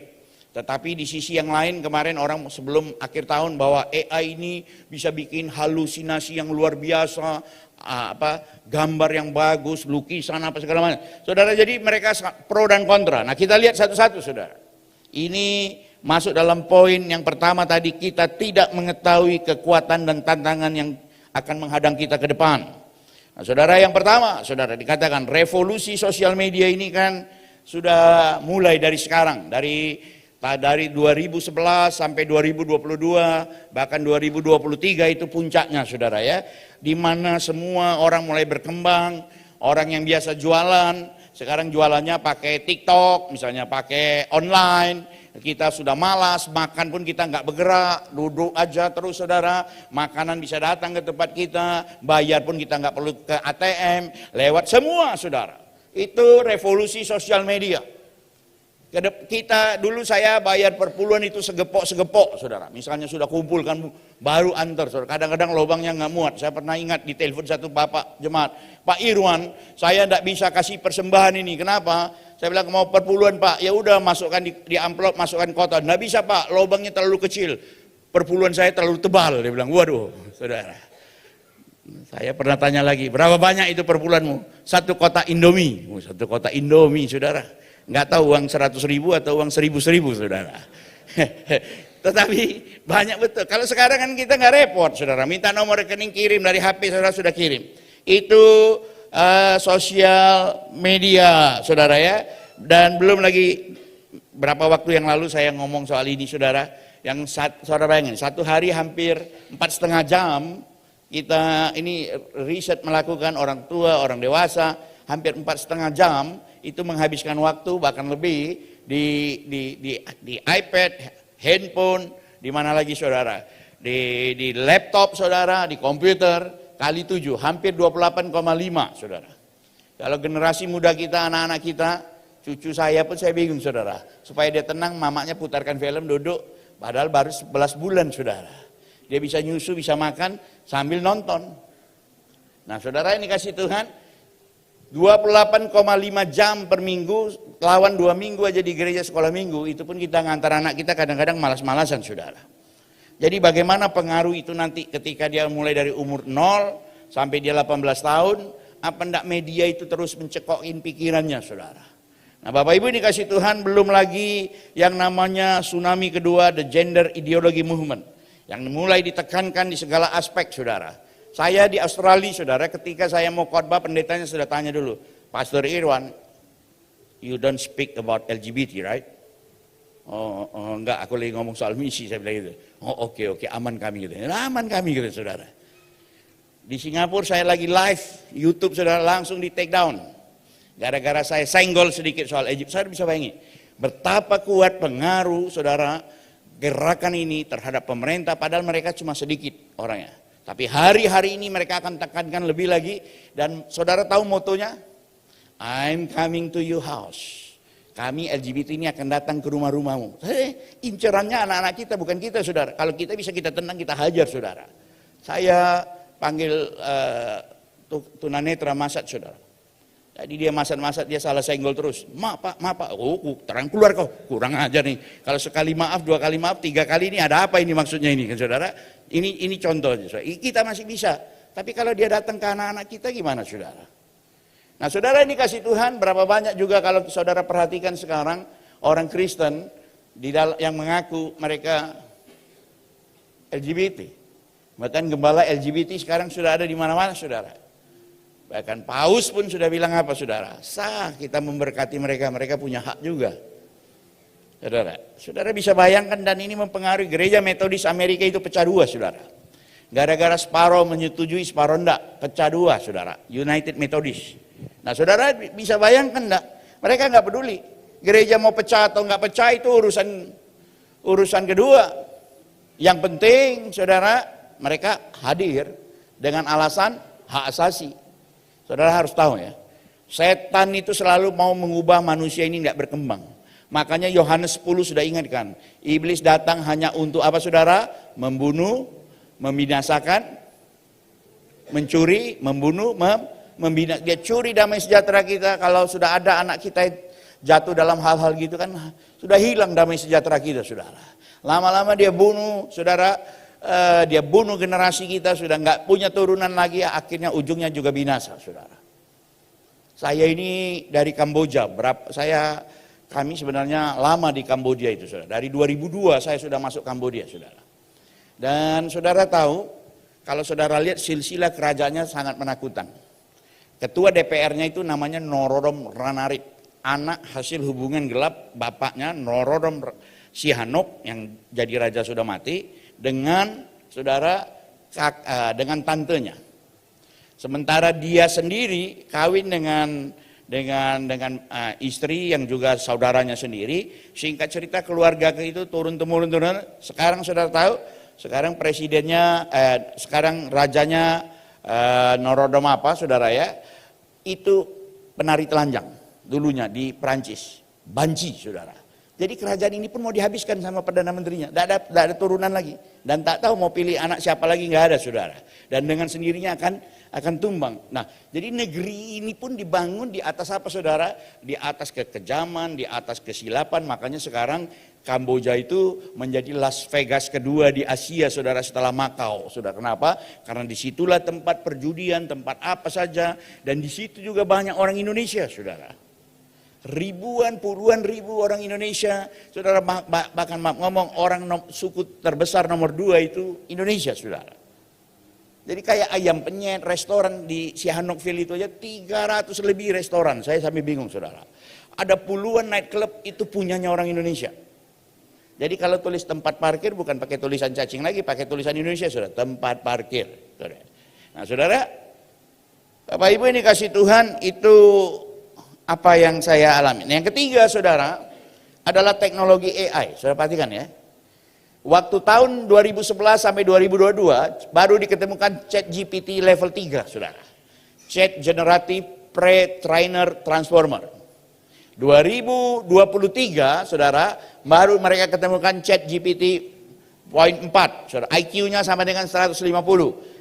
[SPEAKER 3] Tetapi di sisi yang lain kemarin orang sebelum akhir tahun bahwa AI ini bisa bikin halusinasi yang luar biasa, gambar yang bagus, lukisan apa segala macam. Saudara, jadi mereka pro dan kontra. Nah, kita lihat satu-satu, saudara. Ini masuk dalam poin yang pertama tadi, kita tidak mengetahui kekuatan dan tantangan yang akan menghadang kita ke depan. Nah, saudara, yang pertama, saudara, dikatakan revolusi sosial media ini kan sudah mulai dari sekarang, dari 2011 sampai 2022, bahkan 2023 itu puncaknya, saudara ya. Di mana semua orang mulai berkembang, orang yang biasa jualan, sekarang jualannya pakai TikTok, misalnya pakai online. Kita sudah malas, makan pun kita nggak bergerak, duduk aja terus, saudara. Makanan bisa datang ke tempat kita, bayar pun kita nggak perlu ke ATM, lewat semua, saudara. Itu revolusi sosial media. Kita dulu saya bayar per puluhan itu segepok, saudara. Misalnya sudah kumpulkan baru antar, saudara. Kadang-kadang lubangnya nggak muat. Saya pernah ingat di telepon satu bapak jemaat, Pak Irwan, saya tidak bisa kasih persembahan ini. Kenapa? Saya bilang mau per puluhan, Pak. Ya udah, masukkan di amplop, masukkan kotak. Nggak bisa, Pak, lubangnya terlalu kecil. Per puluhan saya terlalu tebal. Dia bilang, waduh, saudara. Saya pernah tanya lagi, berapa banyak itu per bulanmu? 1 kotak Indomie. 1 kotak Indomie, saudara. Nggak tahu uang 100.000 atau uang 1.000, saudara. Tetapi banyak betul. Kalau sekarang kan kita nggak repot, saudara. Minta nomor rekening, kirim dari HP, saudara sudah kirim. Itu sosial media, saudara ya. Dan belum lagi berapa waktu yang lalu saya ngomong soal ini, saudara. Yang saudara bayangin, satu hari hampir 4,5 jam kita ini riset melakukan, orang tua, orang dewasa, hampir 4,5 jam itu menghabiskan waktu bahkan lebih di iPad, handphone, di mana lagi, saudara, di laptop, saudara, di komputer, kali 7, hampir 28,5, saudara. Kalau generasi muda kita, anak-anak kita, cucu saya pun saya bingung, saudara, supaya dia tenang, mamanya putarkan film, duduk, padahal baru 11 bulan, saudara. Dia bisa nyusu, bisa makan sambil nonton. Nah, saudara, ini kasih Tuhan 28,5 jam per minggu, lawan 2 minggu aja di gereja sekolah minggu, itu pun kita ngantar anak kita kadang-kadang malas-malasan, saudara. Jadi bagaimana pengaruh itu nanti ketika dia mulai dari umur 0 sampai dia 18 tahun, apa enggak media itu terus mencekokin pikirannya, saudara. Nah, Bapak Ibu dikasih Tuhan, belum lagi yang namanya tsunami kedua, the gender ideology movement, yang mulai ditekankan di segala aspek, saudara. Saya di Australia, saudara, ketika saya mau khotbah, pendetanya sudah tanya dulu, Pastor Irwan, you don't speak about LGBT, right? Oh, enggak, aku lagi ngomong soal misi, saya bilang gitu. Oh, oke, aman kami gitu. Aman kami gitu, saudara. Di Singapura saya lagi live YouTube, saudara, langsung di take down. Gara-gara saya senggol sedikit soal Egypt, saya bisa bayangin betapa kuat pengaruh, saudara, gerakan ini terhadap pemerintah, padahal mereka cuma sedikit orangnya. Tapi hari-hari ini mereka akan tekankan lebih lagi. Dan saudara tahu motonya? I'm coming to your house. kami LGBT ini akan datang ke rumah-rumahmu. Incerannya anak-anak kita, bukan kita, saudara. Kalau kita bisa kita tendang, kita hajar, saudara. Saya panggil tunanetra Masat, saudara. Jadi dia Masat, dia salah senggol terus. Maaf pak, oh terang keluar kau, kurang ajar nih. Kalau sekali maaf, 2 kali maaf, 3 kali ini ada apa ini maksudnya ini, kan saudara? Ini contohnya, saudara. Kita masih bisa. Tapi kalau dia datang ke anak-anak kita gimana, saudara? Nah, saudara, ini kasih Tuhan, berapa banyak juga kalau saudara perhatikan sekarang orang Kristen yang mengaku mereka LGBT. Bahkan gembala LGBT sekarang sudah ada di mana-mana, saudara. Bahkan Paus pun sudah bilang apa, saudara? Sah kita memberkati mereka, mereka punya hak juga. Saudara bisa bayangkan, dan ini mempengaruhi gereja Metodis Amerika itu pecah 2, saudara. Gara-gara separuh menyetujui, separuh enggak, pecah 2, saudara. United Methodist. Nah, saudara bisa bayangkan enggak? Mereka enggak peduli. Gereja mau pecah atau enggak pecah itu urusan kedua. Yang penting, saudara, mereka hadir dengan alasan hak asasi. Saudara harus tahu ya, setan itu selalu mau mengubah manusia ini enggak berkembang. Makanya Yohanes 10 sudah ingatkan, iblis datang hanya untuk apa, saudara? Membunuh, membinasakan, mencuri, membunuh, membina. Dia curi damai sejahtera kita. Kalau sudah ada anak kita jatuh dalam hal-hal gitu kan, sudah hilang damai sejahtera kita, saudara. Lama-lama dia bunuh, saudara, dia bunuh generasi kita, sudah nggak punya turunan lagi, akhirnya ujungnya juga binasa, saudara. Saya ini dari Kamboja, kami sebenarnya lama di Kamboja itu, saudara. Dari 2002 saya sudah masuk Kamboja, saudara. Dan saudara tahu, kalau saudara lihat silsilah kerajaannya sangat menakutkan. Ketua DPR-nya itu namanya Norodom Ranarip, anak hasil hubungan gelap bapaknya Norodom Sihanouk yang jadi raja sudah mati dengan saudara dengan tantenya. Sementara dia sendiri kawin dengan istri yang juga saudaranya sendiri. Singkat cerita keluarga itu turun-temurun. Sekarang saudara tahu, sekarang presidennya, sekarang rajanya Norodom apa, saudara ya? Itu penari telanjang dulunya di Prancis, banci, saudara. Jadi kerajaan ini pun mau dihabiskan sama Perdana Menterinya, tidak ada turunan lagi, dan tak tahu mau pilih anak siapa lagi, nggak ada, saudara. Dan dengan sendirinya akan tumbang. Nah, jadi negeri ini pun dibangun di atas apa, saudara? Di atas kekejaman, di atas kesilapan. Makanya sekarang Kamboja itu menjadi Las Vegas kedua di Asia, saudara, setelah Makau. Saudara, kenapa? Karena disitulah tempat perjudian, tempat apa saja, dan di situ juga banyak orang Indonesia, saudara. Ribuan, puluhan ribu orang Indonesia, saudara, bahkan ngomong orang suku terbesar nomor 2 itu Indonesia, saudara. Jadi kayak ayam penyet, restoran di Sihanoukville itu aja 300 lebih restoran, saya sampai bingung, saudara. Ada puluhan night club itu punyanya orang Indonesia. Jadi kalau tulis tempat parkir bukan pakai tulisan cacing lagi, pakai tulisan Indonesia, saudara, tempat parkir. Saudara. Nah, saudara, Bapak Ibu ini kasih Tuhan, itu apa yang saya alami. Nah, yang ketiga, saudara, adalah teknologi AI. Saudara perhatikan ya. Waktu tahun 2011 sampai 2022 baru diketemukan ChatGPT level 3, saudara. Chat Generative Pre-Trainer Transformer. 2023, saudara, baru mereka ketemukan ChatGPT poin 4, saudara. IQ-nya sama dengan 150,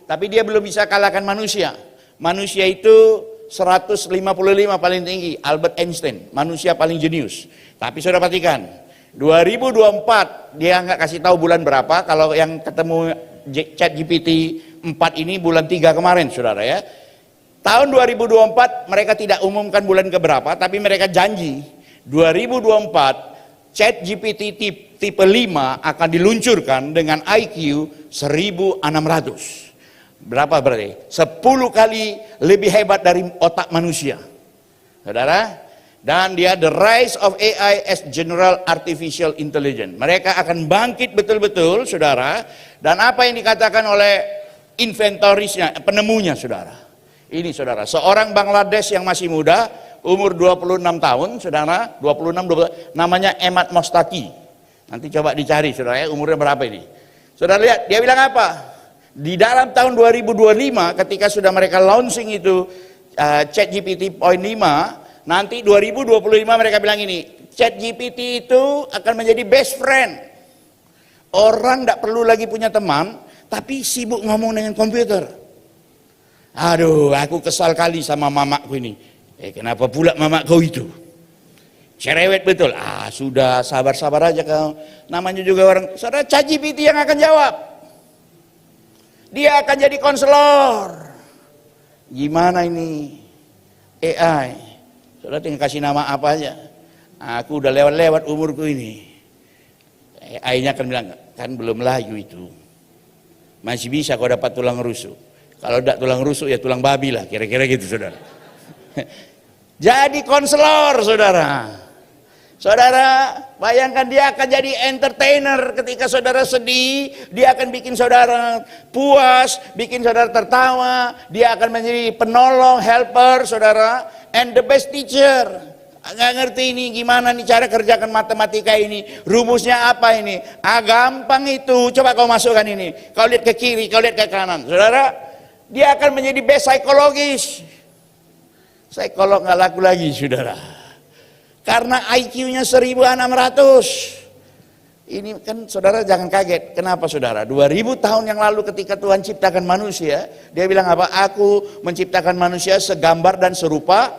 [SPEAKER 3] tapi dia belum bisa kalahkan manusia. Manusia itu 155 paling tinggi, Albert Einstein, manusia paling jenius. Tapi saudara perhatikan, 2024 dia nggak kasih tahu bulan berapa. Kalau yang ketemu ChatGPT 4 ini bulan 3 kemarin, saudara ya. Tahun 2024 mereka tidak umumkan bulan keberapa, tapi mereka janji 2024 ChatGPT tipe 5 akan diluncurkan dengan IQ 1600. Berapa berarti? 10 kali lebih hebat dari otak manusia. Saudara, dan dia the rise of AI as general artificial intelligence. Mereka akan bangkit betul-betul, saudara. Dan apa yang dikatakan oleh inventorisnya, penemunya, saudara. Ini, saudara, seorang Bangladesh yang masih muda, umur 26 tahun, saudara, 26, namanya Emad Mostaki. Nanti coba dicari, saudara ya, umurnya berapa ini. Saudara lihat, dia bilang apa? Di dalam tahun 2025, ketika sudah mereka launching itu ChatGPT 5, nanti 2025 mereka bilang ini, ChatGPT itu akan menjadi best friend. Orang tidak perlu lagi punya teman, tapi sibuk ngomong dengan komputer. Aduh, aku kesal kali sama mamaku ini. Kenapa pula mamaku itu? Cerewet betul. Sudah, sabar-sabar aja kau. Namanya juga orang, saudara, ChatGPT yang akan jawab. Dia akan jadi konselor. Gimana ini? AI. Saudara tinggal kasih nama apa aja. Aku udah lewat-lewat umurku ini. AI-nya akan bilang, kan belum layu itu. Masih bisa kau dapat tulang rusuk. Kalau tidak tulang rusuk ya tulang babi lah, kira-kira gitu saudara. Jadi konselor saudara. Saudara, bayangkan dia akan jadi entertainer ketika saudara sedih, dia akan bikin saudara puas, bikin saudara tertawa, dia akan menjadi penolong, helper saudara, and the best teacher. Nggak ngerti ini gimana nih cara kerjakan matematika ini, rumusnya apa ini? Gampang itu, coba kau masukkan ini, kau lihat ke kiri, kau lihat ke kanan. Saudara, dia akan menjadi best psikologis. Psikolog nggak laku lagi saudara. Karena IQ-nya 1600. Ini kan saudara jangan kaget. Kenapa saudara? 2000 tahun yang lalu ketika Tuhan ciptakan manusia, dia bilang apa? Aku menciptakan manusia segambar dan serupa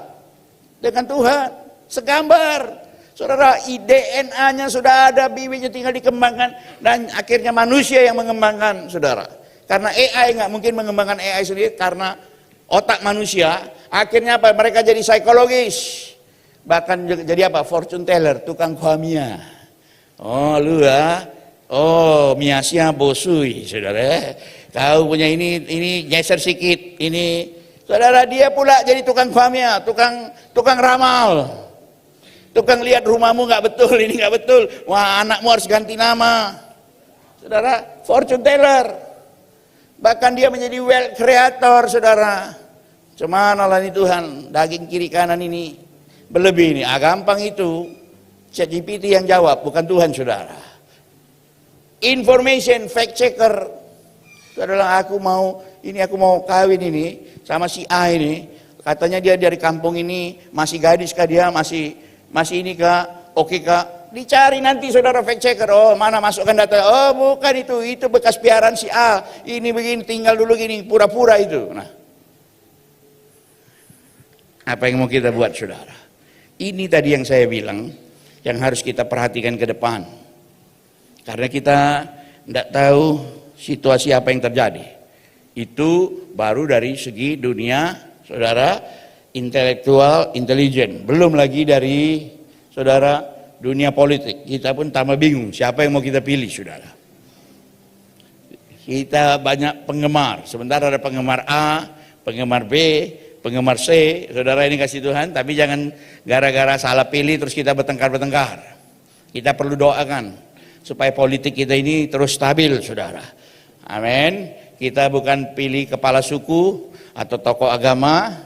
[SPEAKER 3] dengan Tuhan. Segambar. Saudara, DNA-nya sudah ada, bibitnya tinggal dikembangkan. Dan akhirnya manusia yang mengembangkan saudara. Karena AI nggak mungkin mengembangkan AI sendiri, karena otak manusia. Akhirnya apa? Mereka jadi psikologis. Bahkan jadi apa? Fortune teller, tukang kuamia. Oh lu ya, oh miasnya bosui saudara. Kau punya ini geser sikit, ini. Saudara, dia pula jadi tukang kuamia, tukang ramal. Tukang lihat rumahmu nggak betul, ini nggak betul. Wah, anakmu harus ganti nama. Saudara, fortune teller. Bahkan dia menjadi wealth creator, saudara. Cuman Allah ini Tuhan, daging kiri kanan ini berlebih ini. Gampang itu. ChatGPT yang jawab, bukan Tuhan, saudara. Information fact checker. Saudara, aku mau kawin ini sama si A ini. Katanya dia dari kampung ini, masih gadis kah dia, masih ini kah, oke kah? Dicari nanti saudara fact checker. Oh, mana masukkan data? Oh, bukan itu bekas piaraan si A. Ini begini, tinggal dulu gini, pura-pura itu. Nah, apa yang mau kita buat saudara? Ini tadi yang saya bilang, yang harus kita perhatikan ke depan. Karena kita tidak tahu situasi apa yang terjadi. Itu baru dari segi dunia, saudara, intelektual, intelijen. Belum lagi dari, saudara, dunia politik. Kita pun tambah bingung, siapa yang mau kita pilih, saudara. Kita banyak penggemar. Sebentar ada penggemar A, penggemar B, penggemar C, saudara, ini kasih Tuhan, tapi jangan gara-gara salah pilih terus kita bertengkar-bertengkar. Kita perlu doakan supaya politik kita ini terus stabil, saudara. Amin. Kita bukan pilih kepala suku atau tokoh agama,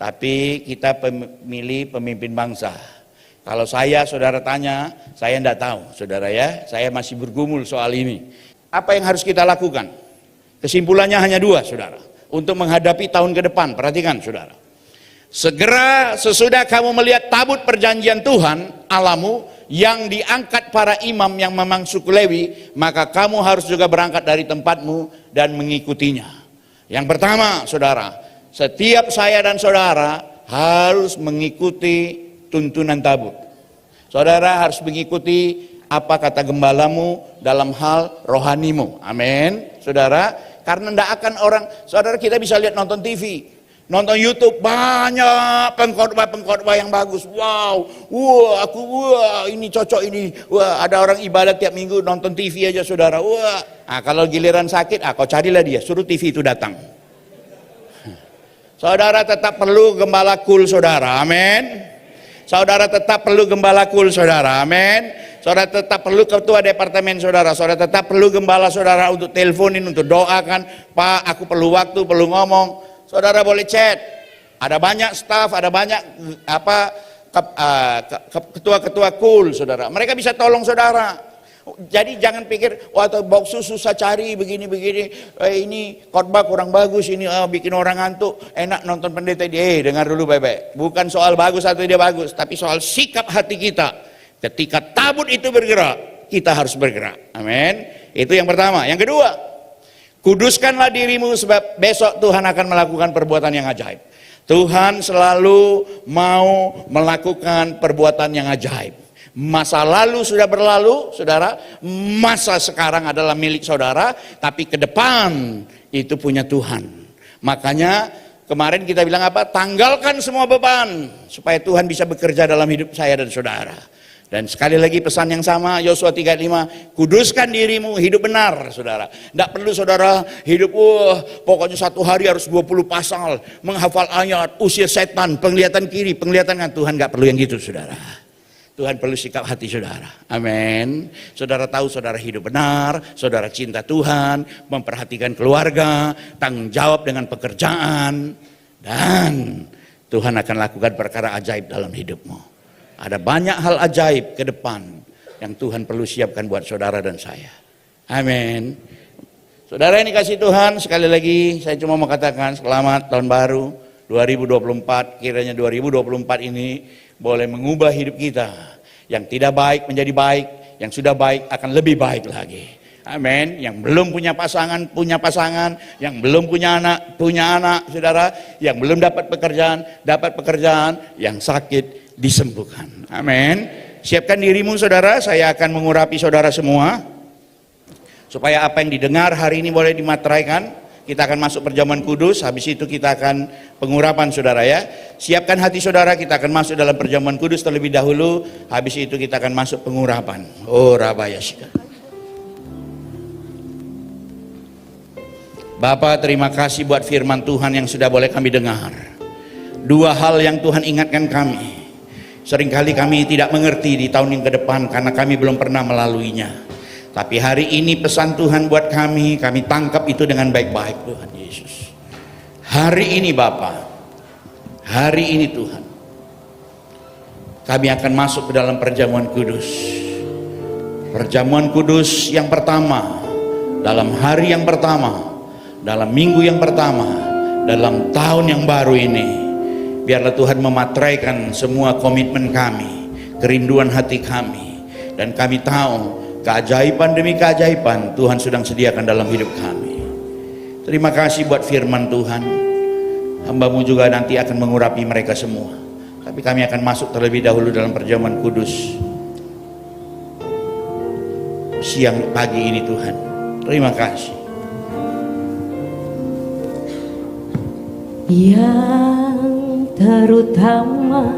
[SPEAKER 3] tapi kita pemilih pemimpin bangsa. Kalau saya, saudara tanya, saya tidak tahu, saudara ya, saya masih bergumul soal ini. Apa yang harus kita lakukan? Kesimpulannya hanya dua, saudara. Untuk menghadapi tahun ke depan, perhatikan saudara. Segera sesudah kamu melihat tabut perjanjian Tuhan Allahmu yang diangkat para imam yang memang suku Lewi, maka kamu harus juga berangkat dari tempatmu dan mengikutinya. Yang pertama saudara, setiap saya dan saudara harus mengikuti tuntunan tabut. Saudara harus mengikuti apa kata gembalamu dalam hal rohanimu. Amin. Saudara, karena tidak akan orang, saudara, kita bisa lihat nonton TV, nonton YouTube, banyak pengkhotbah yang bagus. Wow, ini cocok ini. Wah, ada orang ibadat tiap minggu nonton TV aja, saudara. Wah, kalau giliran sakit, kau carilah dia, suruh TV itu datang. Saudara tetap perlu gembala kul, saudara. Amin. Saudara tetap perlu gembala kul, saudara. Amin. Saudara tetap perlu ketua departemen, saudara. Saudara tetap perlu gembala, saudara, untuk teleponin, untuk doakan. Pak, aku perlu waktu, perlu ngomong. Saudara boleh chat. Ada banyak staff, ada banyak ketua-ketua kul, saudara. Mereka bisa tolong saudara. Jadi jangan pikir, wah box susah cari begini-begini, ini khotbah kurang bagus, ini bikin orang ngantuk, enak nonton pendeta. Dengar dulu baik-baik. Bukan soal bagus atau dia bagus, tapi soal sikap hati kita. Ketika tabut itu bergerak, kita harus bergerak. Amin. Itu yang pertama. Yang kedua, kuduskanlah dirimu sebab besok Tuhan akan melakukan perbuatan yang ajaib. Tuhan selalu mau melakukan perbuatan yang ajaib. Masa lalu sudah berlalu, saudara. Masa sekarang adalah milik saudara, tapi ke depan itu punya Tuhan. Makanya kemarin kita bilang apa? Tanggalkan semua beban supaya Tuhan bisa bekerja dalam hidup saya dan saudara. Dan sekali lagi pesan yang sama, Yosua 3:5, kuduskan dirimu, hidup benar, saudara. Tidak perlu saudara hidup, pokoknya satu hari harus 20 pasal, menghafal ayat, usir setan, penglihatan kiri, penglihatan kanan. Tuhan nggak perlu yang gitu, saudara. Tuhan perlu sikap hati saudara. Amin. Saudara tahu saudara hidup benar, saudara cinta Tuhan, memperhatikan keluarga, tanggung jawab dengan pekerjaan, dan Tuhan akan lakukan perkara ajaib dalam hidupmu. Ada banyak hal ajaib ke depan yang Tuhan perlu siapkan buat saudara dan saya. Amin. Saudara yang dikasih Tuhan, sekali lagi saya cuma mau katakan selamat tahun baru 2024. Kiranya 2024 ini boleh mengubah hidup kita. Yang tidak baik menjadi baik, yang sudah baik akan lebih baik lagi. Amin. Yang belum punya pasangan, yang belum punya anak, saudara. Yang belum dapat pekerjaan, yang sakit disembuhkan. Amin. Siapkan dirimu saudara, saya akan mengurapi saudara semua. Supaya apa yang didengar hari ini boleh dimateraikan. Kita akan masuk perjamuan kudus, habis itu kita akan pengurapan saudara ya. Siapkan hati saudara, kita akan masuk dalam perjamuan kudus terlebih dahulu, habis itu kita akan masuk pengurapan. Oh Rabayasika. Bapak, terima kasih buat firman Tuhan yang sudah boleh kami dengar. Dua hal yang Tuhan ingatkan kami. Seringkali kami tidak mengerti di tahun yang ke depan karena kami belum pernah melaluinya. Tapi hari ini pesan Tuhan buat kami tangkap itu dengan baik-baik Tuhan Yesus. Hari ini Bapa, hari ini Tuhan, kami akan masuk ke dalam perjamuan kudus. Perjamuan kudus yang pertama, dalam hari yang pertama, dalam minggu yang pertama, dalam tahun yang baru ini. Biarlah Tuhan memateraikan semua komitmen kami, kerinduan hati kami. Dan kami tahu keajaiban demi keajaiban Tuhan sedang sediakan dalam hidup kami. Terima kasih buat firman Tuhan. Hamba-Mu juga nanti akan mengurapi mereka semua. Tapi kami akan masuk terlebih dahulu dalam perjamuan kudus siang pagi ini Tuhan. Terima kasih.
[SPEAKER 2] Yang terutama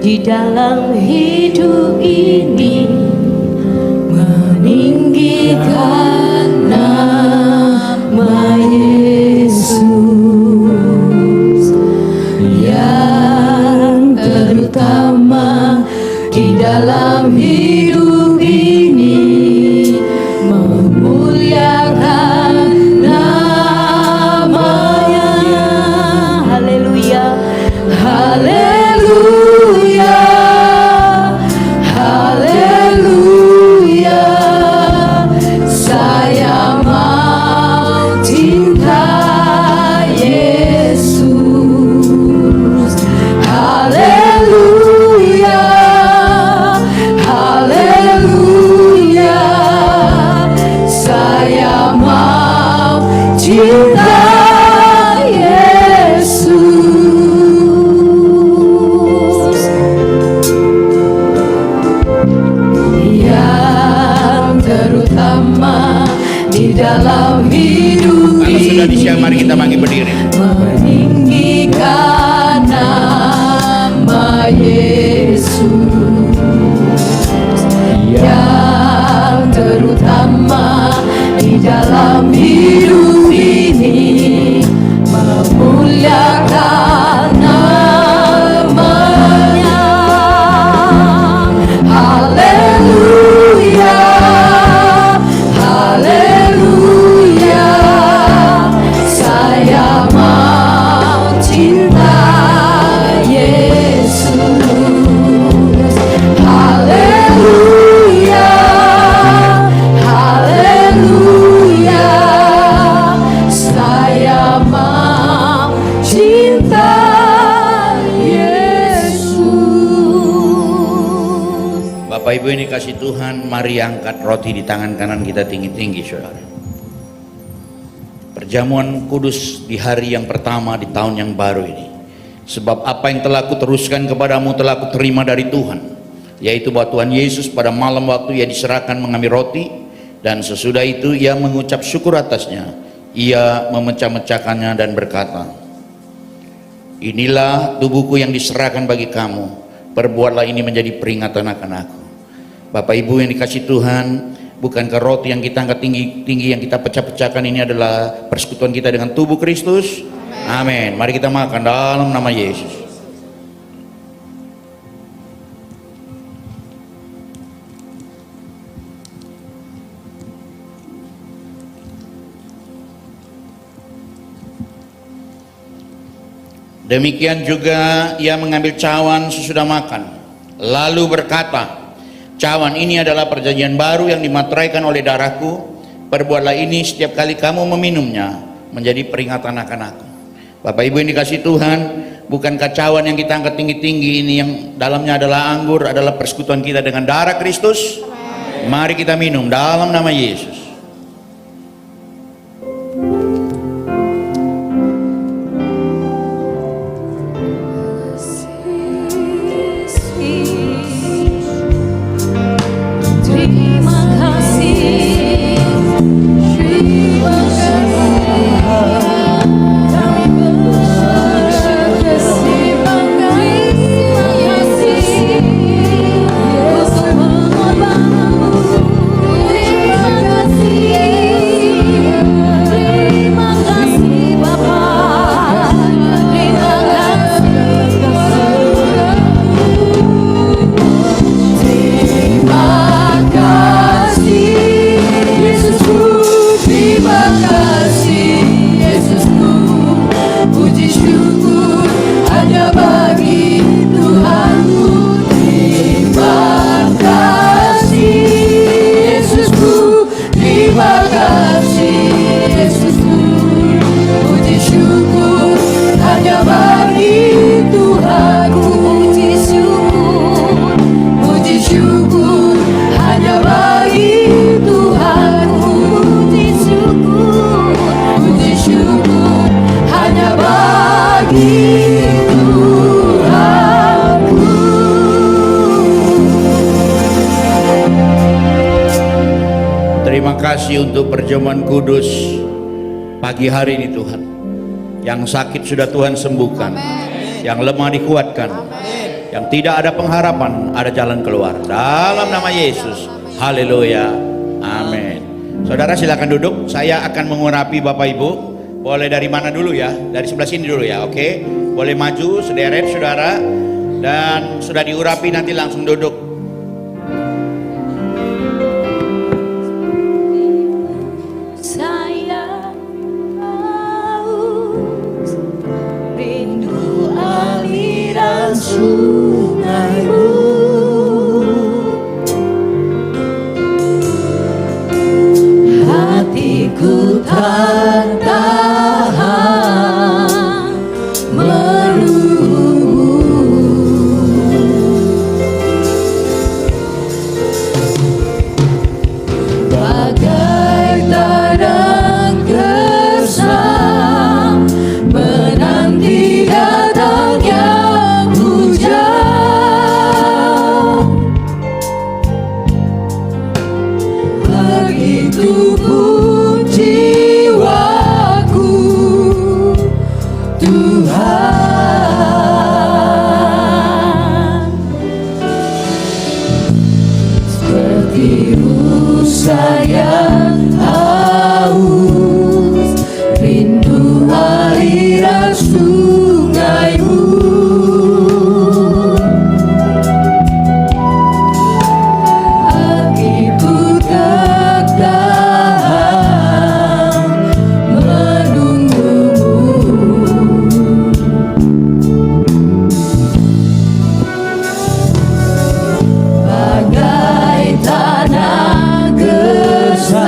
[SPEAKER 2] di dalam hidup ini, meninggikan nama Yesus. Yang terutama di dalam hidup ini, memuliakan namanya. Haleluya, haleluya, haleluya. Saya mau cinta Yesus. Haleluya, haleluya. Saya mau cinta Yesus. Yang terutama di dalam hidup
[SPEAKER 3] Kalau sudah di
[SPEAKER 2] ini,
[SPEAKER 3] siang, mari kita bangkit berdiri.
[SPEAKER 2] meninggikan nama Yesus. Yang terutama di dalam hidup ini, memuliakan namanya. Haleluya, haleluya. Saya
[SPEAKER 3] Bapak Ibu yang dikasih Tuhan, mari angkat roti di tangan kanan kita tinggi-tinggi, saudara. Perjamuan kudus di hari yang pertama di tahun yang baru ini. Sebab apa yang telah kuteruskan kepadamu telah kuterima dari Tuhan, yaitu bahwa Tuhan Yesus pada malam waktu ia diserahkan mengambil roti, dan sesudah itu ia mengucap syukur atasnya, ia memecah-mecahkannya dan berkata, inilah tubuhku yang diserahkan bagi kamu, perbuatlah ini menjadi peringatan akan aku. Bapak Ibu yang dikasih Tuhan, bukankah roti yang kita angkat tinggi-tinggi, yang kita pecah-pecahkan ini adalah persekutuan kita dengan tubuh Kristus? Amin. Mari kita makan dalam nama Yesus. Demikian juga ia mengambil cawan sesudah makan, lalu berkata, cawan ini adalah perjanjian baru yang dimateraikan oleh darahku. Perbuatlah ini setiap kali kamu meminumnya, menjadi peringatan akan aku. Bapak Ibu yang dikasih Tuhan, bukankah cawan yang kita angkat tinggi-tinggi ini yang dalamnya adalah anggur, adalah persekutuan kita dengan darah Kristus? Mari kita minum dalam nama Yesus. Terima kasih untuk perjamuan kudus pagi hari ini Tuhan. Yang sakit sudah Tuhan sembuhkan. Amen. Yang lemah dikuatkan. Amen. Yang tidak ada pengharapan, ada jalan keluar. Dalam nama Yesus. Haleluya. Amin. Saudara silakan duduk. Saya akan mengurapi Bapak Ibu. Boleh dari mana dulu ya? Dari sebelah sini dulu ya, oke? Boleh maju sederet saudara. Dan sudah diurapi nanti langsung duduk.
[SPEAKER 2] Sungaimu, hatiku tak tahan menunggu, bagai ladang gersam menanti datangnya tubuh jiwaku, Tuhan, seperti rusa yang haus, rindu aliran sungaimu. Tanah gersam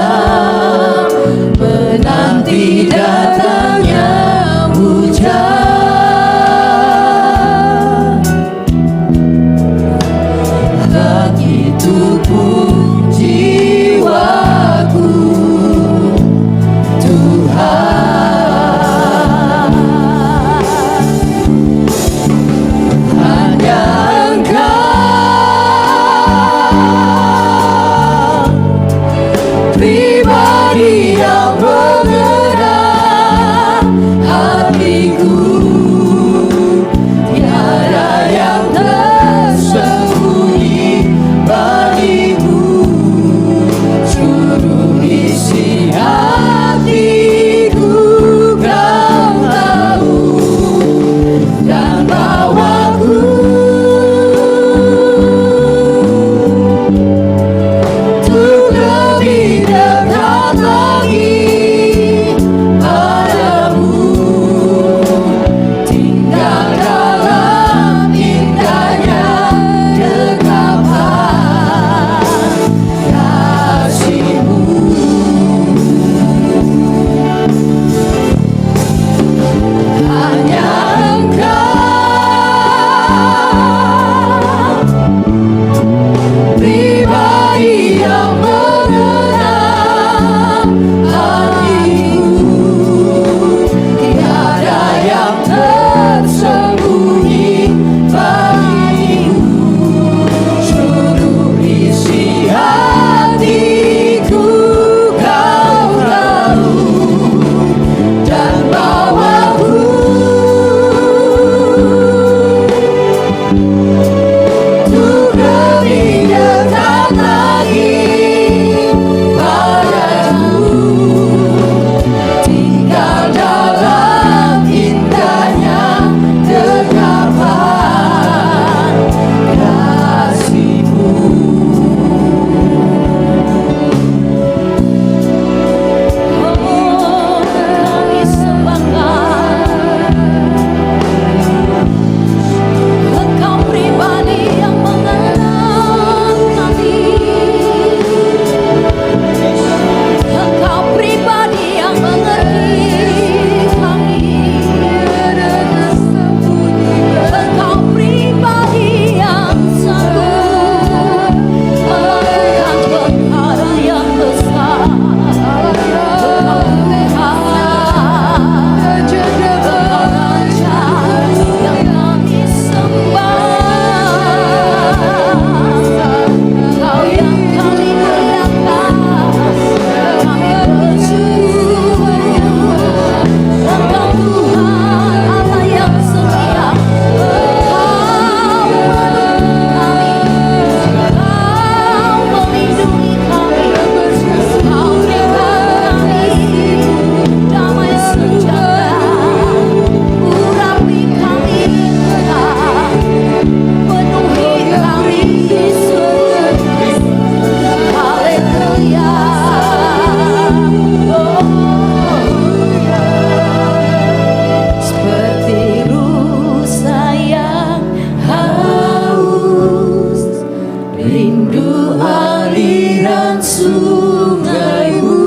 [SPEAKER 2] rindu aliran sungaimu.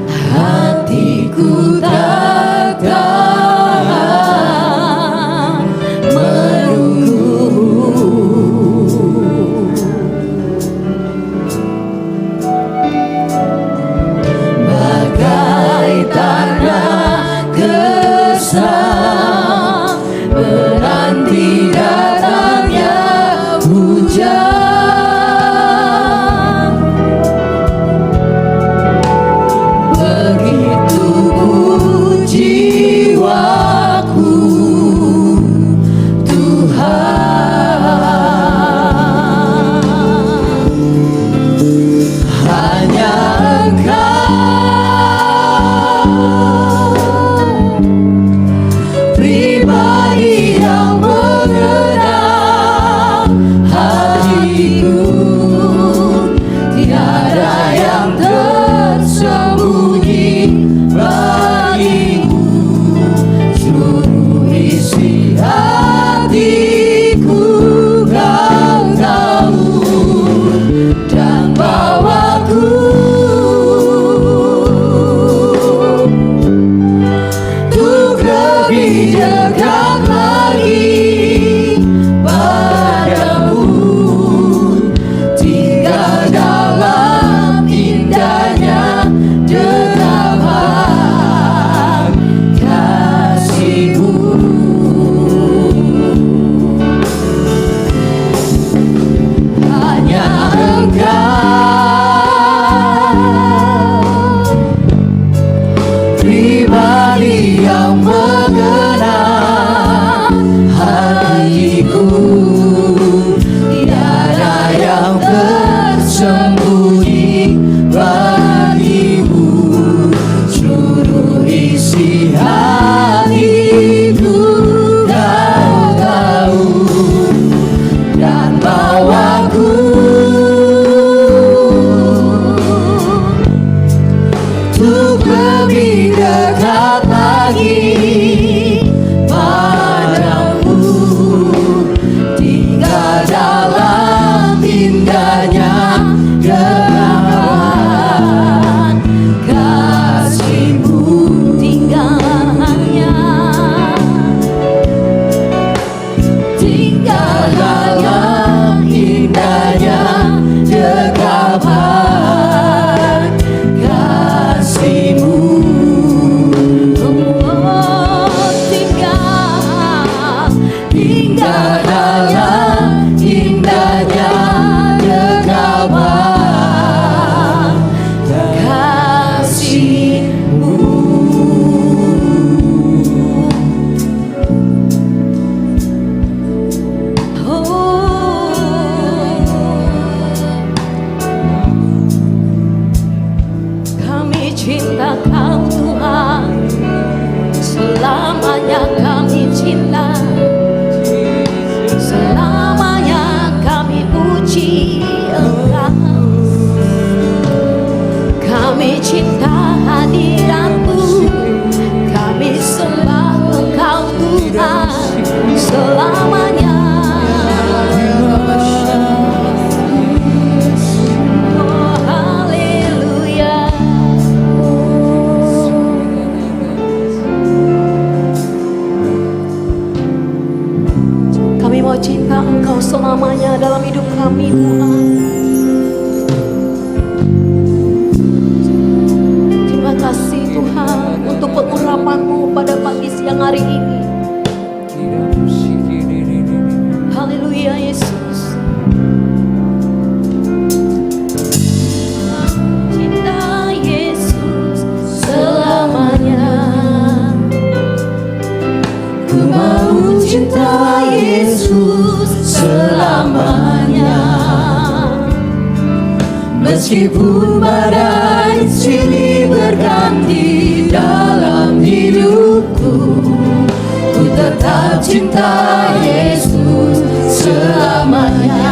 [SPEAKER 2] Hatiku tak tahan menunggu, bagai tanah gersang menanti datangnya hujan. Begitu jiwaku Tuhan, hanya Engkau pribadi yang mengenal hatiku. Tiada yang tersembunyi bagimu, seluruh isi hatiku Kau tahu dan bawaku untuk lebih dekat lagi padamu, tinggal dalam indahnya dekapan kasih-Mu. Hanya Engkau pribadi yang mengenal hatiku. Tiada yang tersembunyi bagimu, seluruh isi hatiku Kau tahu dan bawaku untuk lebih dekat lagi padamu, tinggal dalam indahnya dekapan kasih-Mu. Tinggal dalam indahnya dekapan kasih-Mu. Tinggal dalam indahnya dekapan kasih-Mu. Kami cinta Kau Tuhan, selamanya kami cinta, selamanya kami puji Engkau. Kami cinta hadirat-Mu, kami sembah Engkau Tuhan selamanya. Oh haleluya. Kami mau cinta Engkau selamanya dalam hidup kami Tuhan. Terima kasih Tuhan untuk pengurapan-Mu pada pagi siang hari ini. Haleluya Yesus. Cinta Yesus selamanya. Ku mau cinta Yesus selamanya. Meskipun badai silih berganti dalam hidupku, ku tetap cinta Yesus selamanya.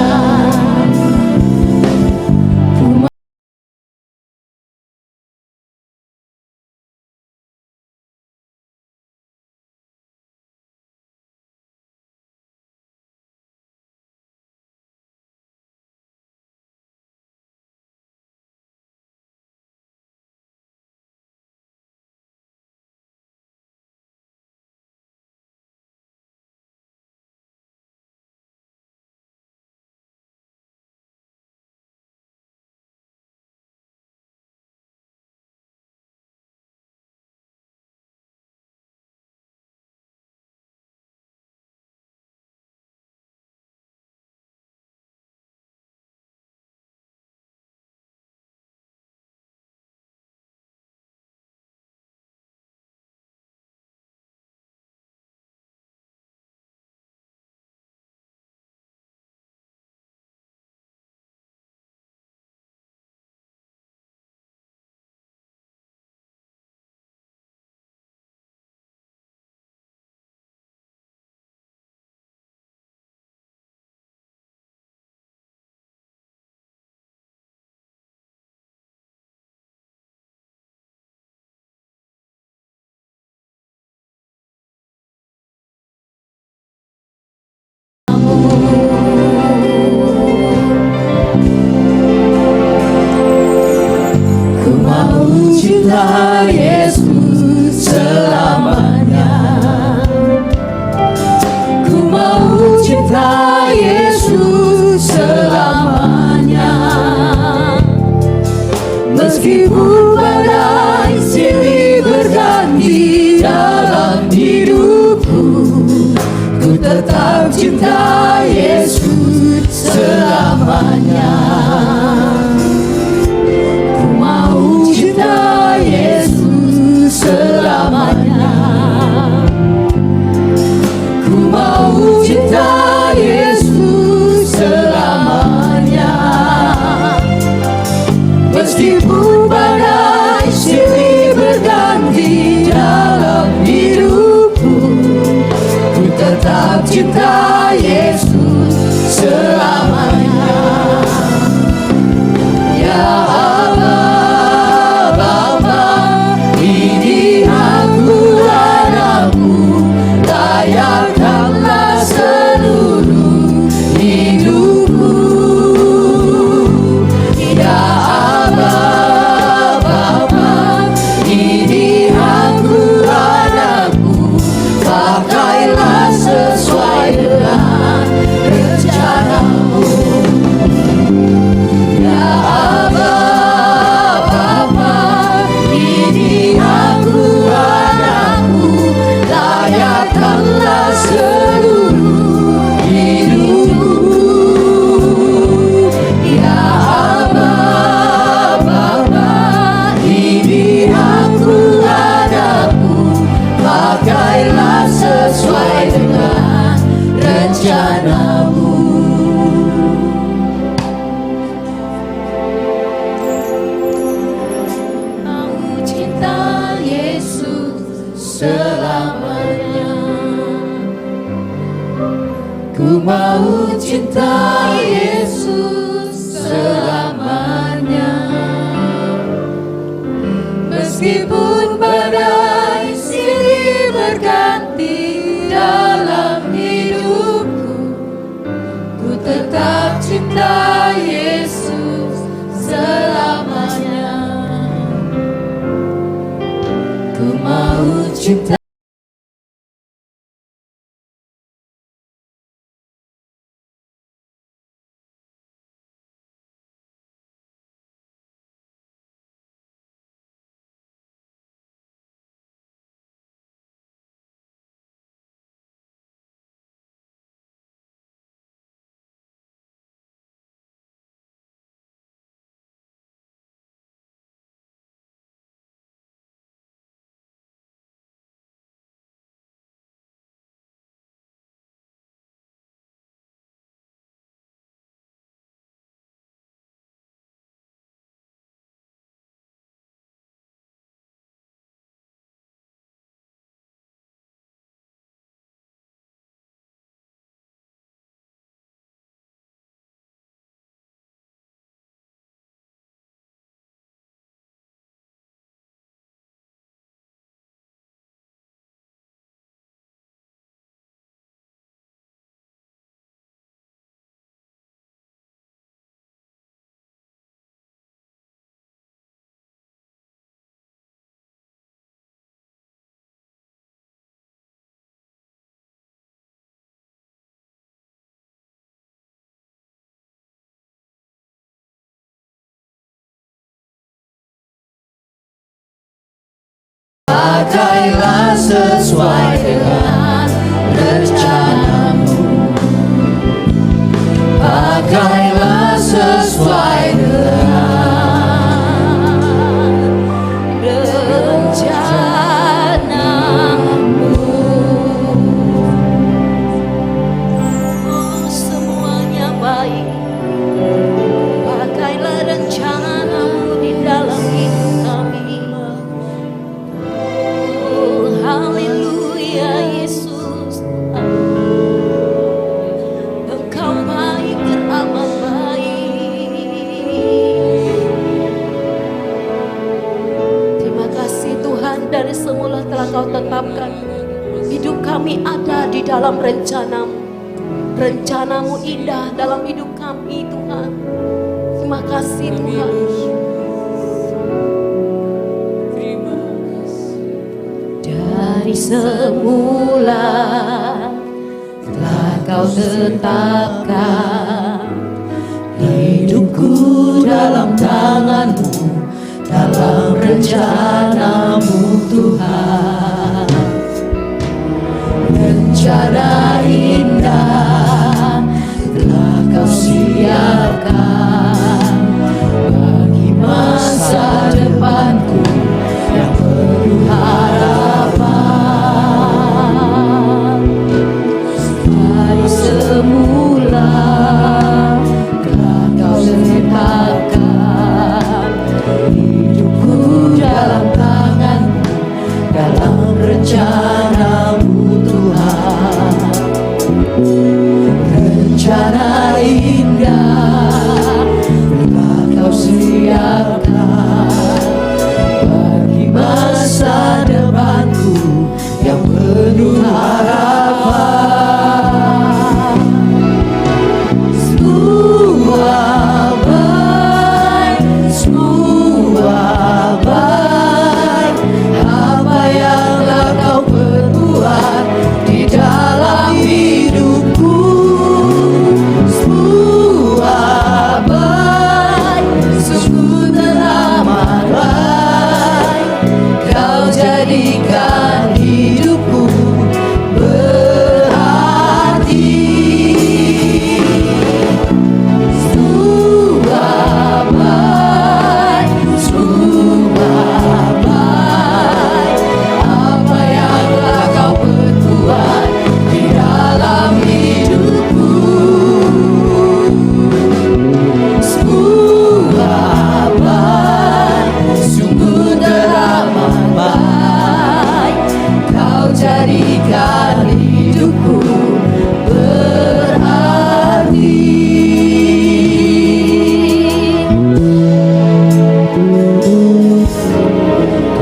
[SPEAKER 2] tetap cinta Yesus selamanya. Ku mau cinta Yesus selamanya. Ku mau cinta Yesus selamanya. Meskipun badai silih berganti dalam hidupku, ku tetap cinta Yesus selamanya. Ya Allah Bapa, ini aku anakmu, layakkanlah seluruh hidupku. Ya Allah Bapa, ini aku anakmu, pakailah sesuai dengan rencanamu. Ya Allah Bapa, ini aku anakmu, layakkanlah seluruh hidupku. Ya Allah Bapa, ini aku anakmu, pakailah sesuai dengan rencanamu. Mau cinta Yesus selamanya. Ku mau cinta Yesus selamanya. Meskipun badai silih berganti dalam hidupku, ku tetap cinta Yesus selamanya. Ku mau cinta. Pakailah sesuai dengan rencanamu. Pakailah sesuai dengan rencanamu. Oh, semuanya baik. Pakailah rencanamu di dalam hidup kami. Haleluya Yesus, Engkau baik, beramat baik. Terima kasih Tuhan, dari semula telah Kau tetapkan hidup kami ada di dalam rencanamu. Rencanamu indah dalam hidup kami Tuhan. Terima kasih Tuhan. Dari semula telah Kau tetapkan hidupku dalam tangan-Mu, dalam rencana-Mu Tuhan. rencana indah telah Kau siapkan bagi masa depanku yang penuh harapan. Dari semula telah Kau tetapkan hidupku dalam tangan-Mu, dalam rencana-Mu Tuhan. Rencana indah telah Kau siapkan bagi masa depanku yang penuh harapan. Semua baik, semua baik, apa yang telah Kau perbuat di dalam hidupku. Semua baik, sungguh teramat baik, Kau jadikan hidupku berarti. Semua baik, semua baik, apa yang telah Kau perbuat di dalam hidupku. Semua baik, sungguh teramat baik, Kau jadikan hidupku berarti.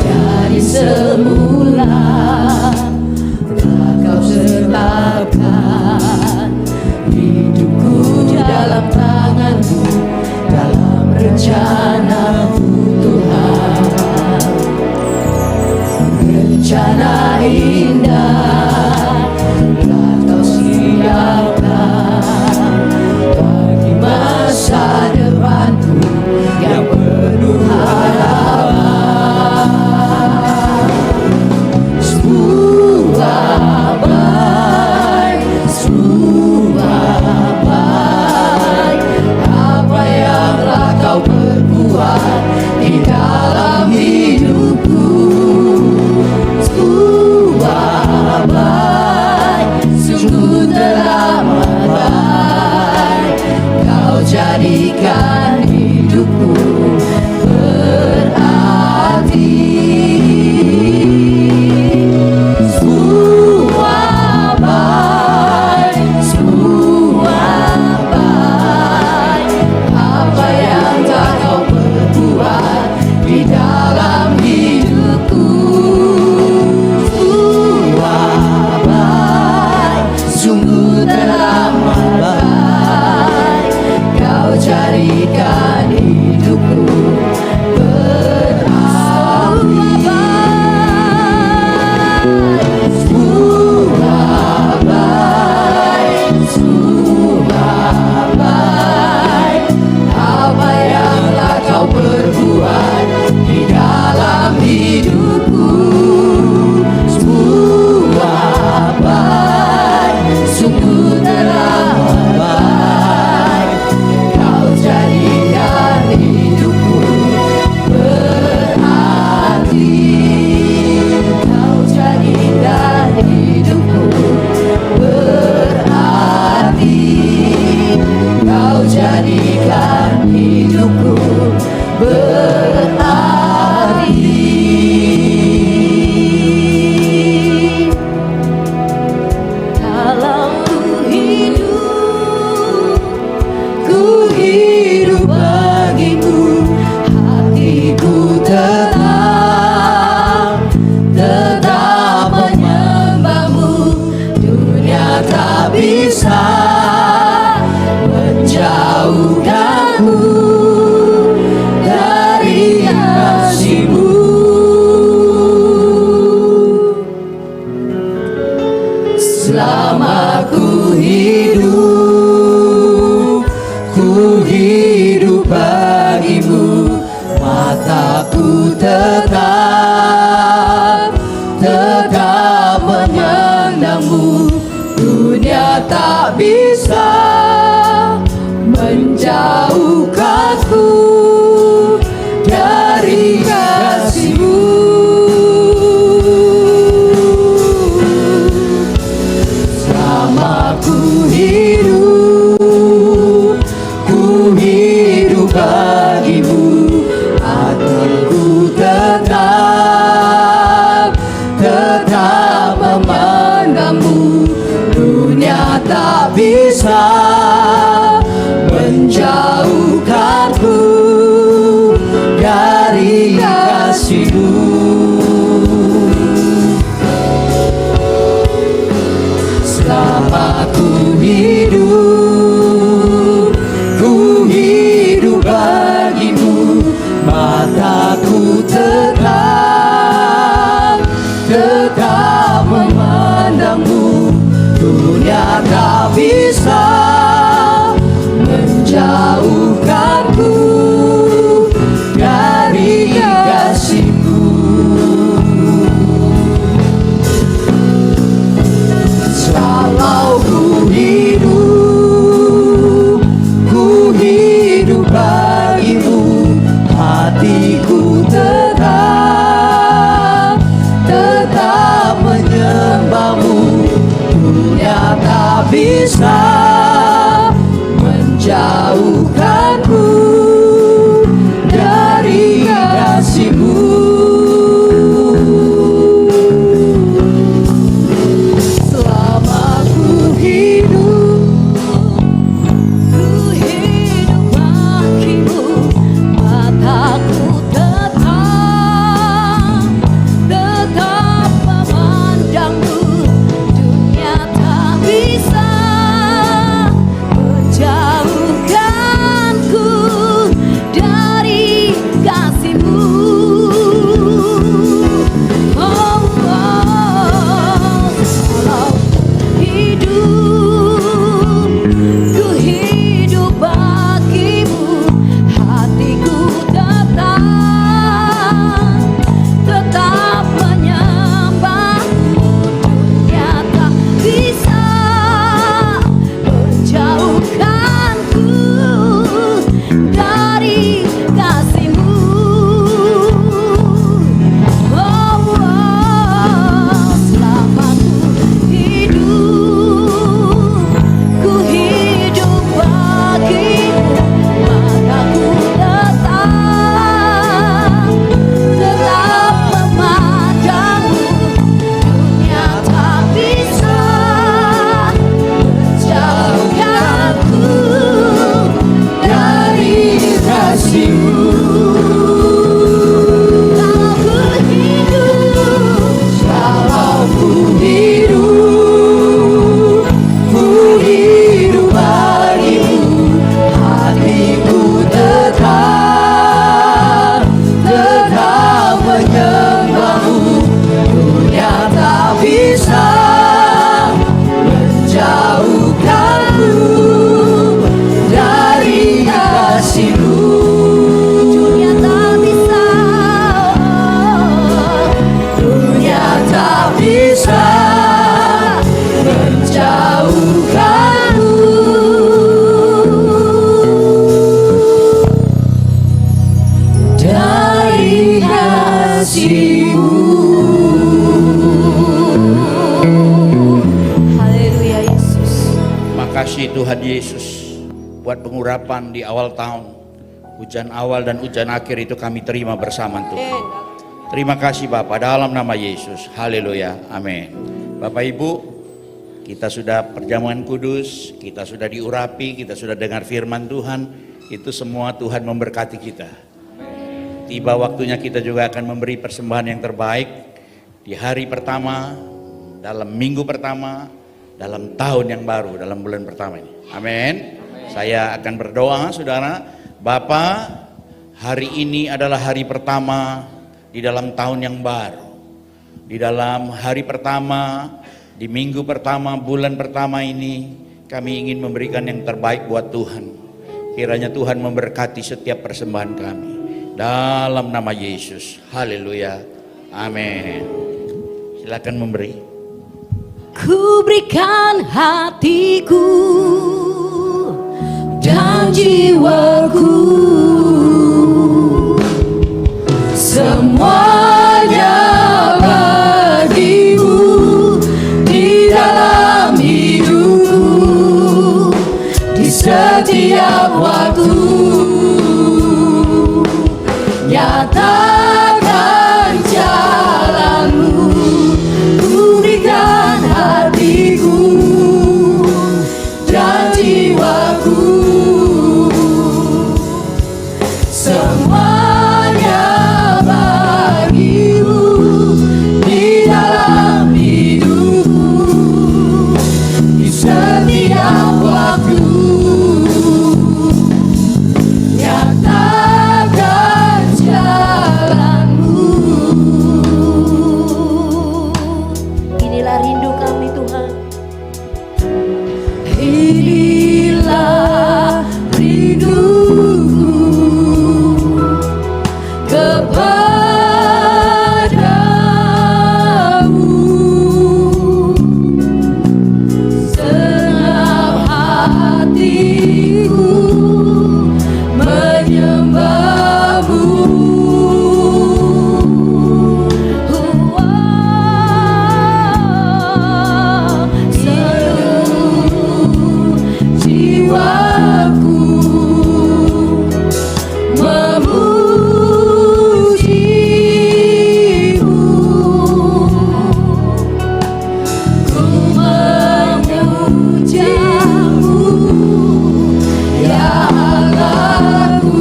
[SPEAKER 2] Dari semula telah Kau tetapkan hidupku dalam tangan-Mu, dalam rencana-Mu Tuhan. Rencana indah telah Kau siapkan bagi masa depanku yang penuh harapan. Semua baik, semua baik, apa yang telah Kau perbuat di dalam hidupku. Semua baik, sungguh teramat baik, Kau jadikan hidupku berarti. Semua baik, semua baik, apa yang telah Kau perbuat di dalam hidupku. Semua baik, sungguh teramat baik, Kau jadikan hidupku berarti. Semua baik, semua baik, apa yang telah Kau perbuat di dalam hidupku. Semua baik, sungguh teramat baik, Kau jadikan hidupku berarti. Kau jadikan hidupku berarti, Kau jadikan hidupku berarti. Kalau ku hidup bagimu, hatiku tetap menyembah-Mu. Dunia tak bisa menjauhkanku dari kasih-Mu. Selama ku hidup bagimu, mataku tetap menyandang-Mu. tak bisa menjauhkanku dari kasih-Mu. Selama ku hidup bagimu, hatiku tetap memandangmu. Dunia tak bisa menjauhkanku dari kasih-Mu. Selama ku hidup bagimu, mataku tetap memandangmu. Dunia tak bisa menjauhkanku dari kasih-Mu. Walau ku hidup bagimu, hatiku tetap menyembah-Mu. Dunia tak bisa menjauhkanku dari kasih-Mu.
[SPEAKER 3] Makasih Tuhan Yesus buat pengurapan di awal tahun. Hujan awal dan hujan akhir itu kami terima bersama Tuhan. Terima kasih Bapak dalam nama Yesus. Haleluya. Amin. Bapak Ibu, kita sudah perjamuan kudus, kita sudah diurapi, kita sudah dengar firman Tuhan. Itu semua Tuhan memberkati kita. Tiba waktunya kita juga akan memberi persembahan yang terbaik di hari pertama, dalam minggu pertama, dalam tahun yang baru, dalam bulan pertama ini. Amin. Saya akan berdoa, saudara. Bapa, hari ini adalah hari pertama di dalam tahun yang baru. Di dalam hari pertama, di minggu pertama, bulan pertama ini, kami ingin memberikan yang terbaik buat Tuhan. Kiranya Tuhan memberkati setiap persembahan kami. Dalam nama Yesus. Haleluya. Amin. Silakan memberi.
[SPEAKER 2] Ku berikan hatiku jiwaku, semuanya bagimu di dalam hidupku, di setiap waktu. Nyatakan jalanmu, ku berikan hatiku dan jiwaku, semuanya bagimu di dalam hidupku, di setiap waktu. Nyatakan jalanmu. Inilah rindu kami Tuhan. Inilah rinduku kepadamu, senang hatiku menyembahmu. Seluruh jiwaku memujimu, ku memujamu ya Allahku.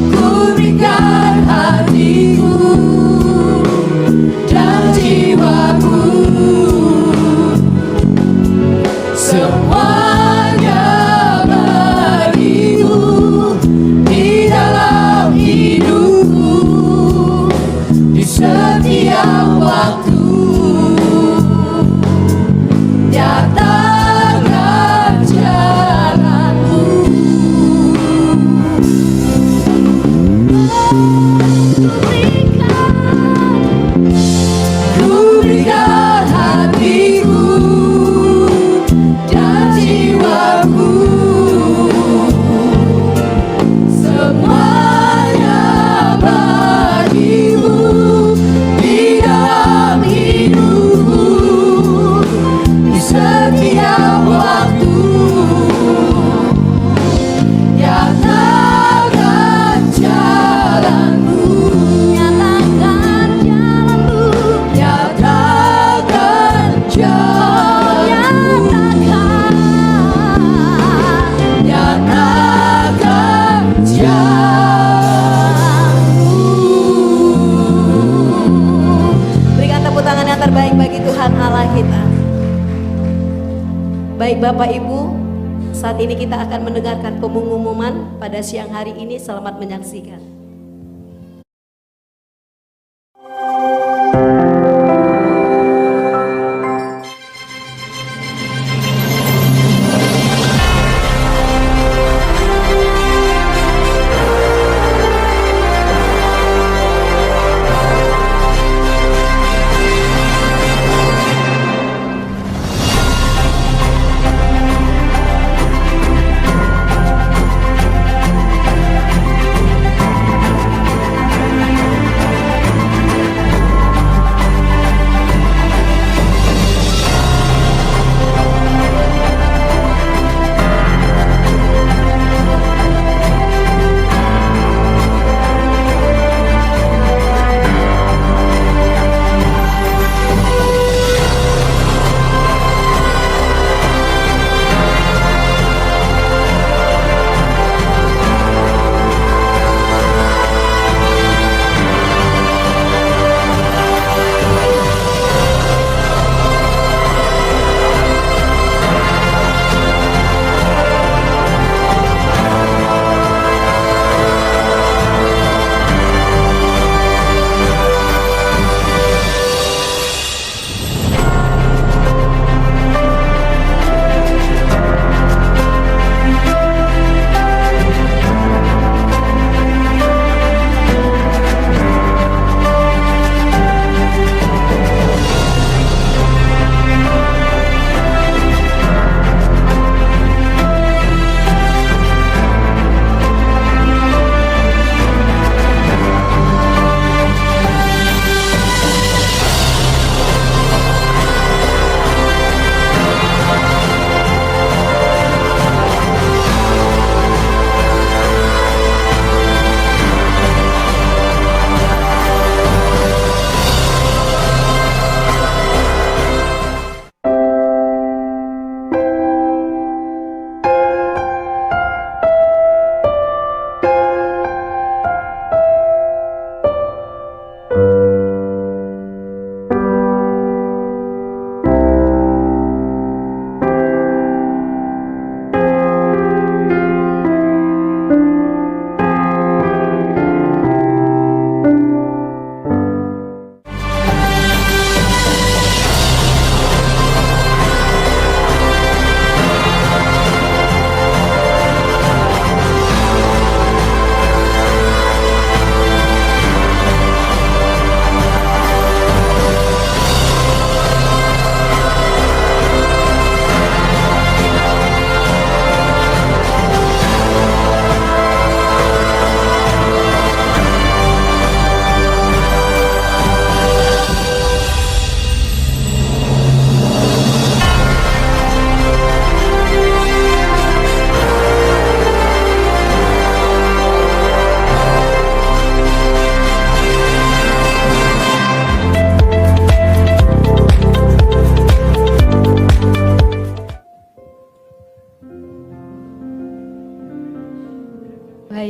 [SPEAKER 2] Ku berikan hatiku dan jiwaku, semuanya bagimu di dalam hidupku, di setiap waktu. Nyatakan jalanmu. Ku berikan hatiku dan jiwaku, semuanya bagimu di dalam hidupku, di setiap waktu. Nyatakan jalanmu, nyatakan jalanmu, nyatakan jalanmu, nyatakan jalanmu. Berikan tepuk tangan yang terbaik bagi Tuhan Allah kita. Baik Bapak Ibu, saat ini kita akan mendengarkan pengumuman pada siang hari ini. Selamat menyaksikan.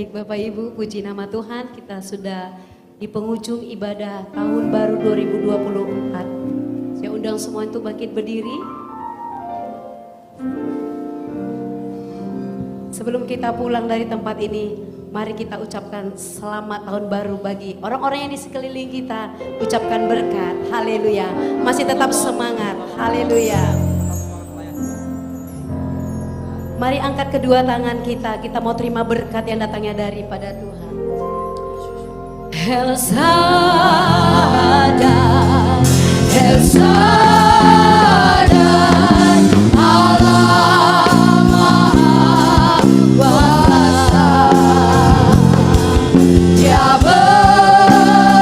[SPEAKER 2] Baik Bapak Ibu, puji nama Tuhan, kita sudah di penghujung ibadah tahun baru 2024. Saya undang semua untuk bangkit berdiri. Sebelum kita pulang dari tempat ini, mari kita ucapkan selamat tahun baru bagi orang-orang yang di sekeliling kita. Ucapkan berkat, haleluya. Masih tetap semangat, haleluya. Mari angkat kedua tangan kita mau terima berkat yang datangnya daripada Tuhan. El Shaddai, El Shaddai, Allah Maha Kuasa. Dia besar,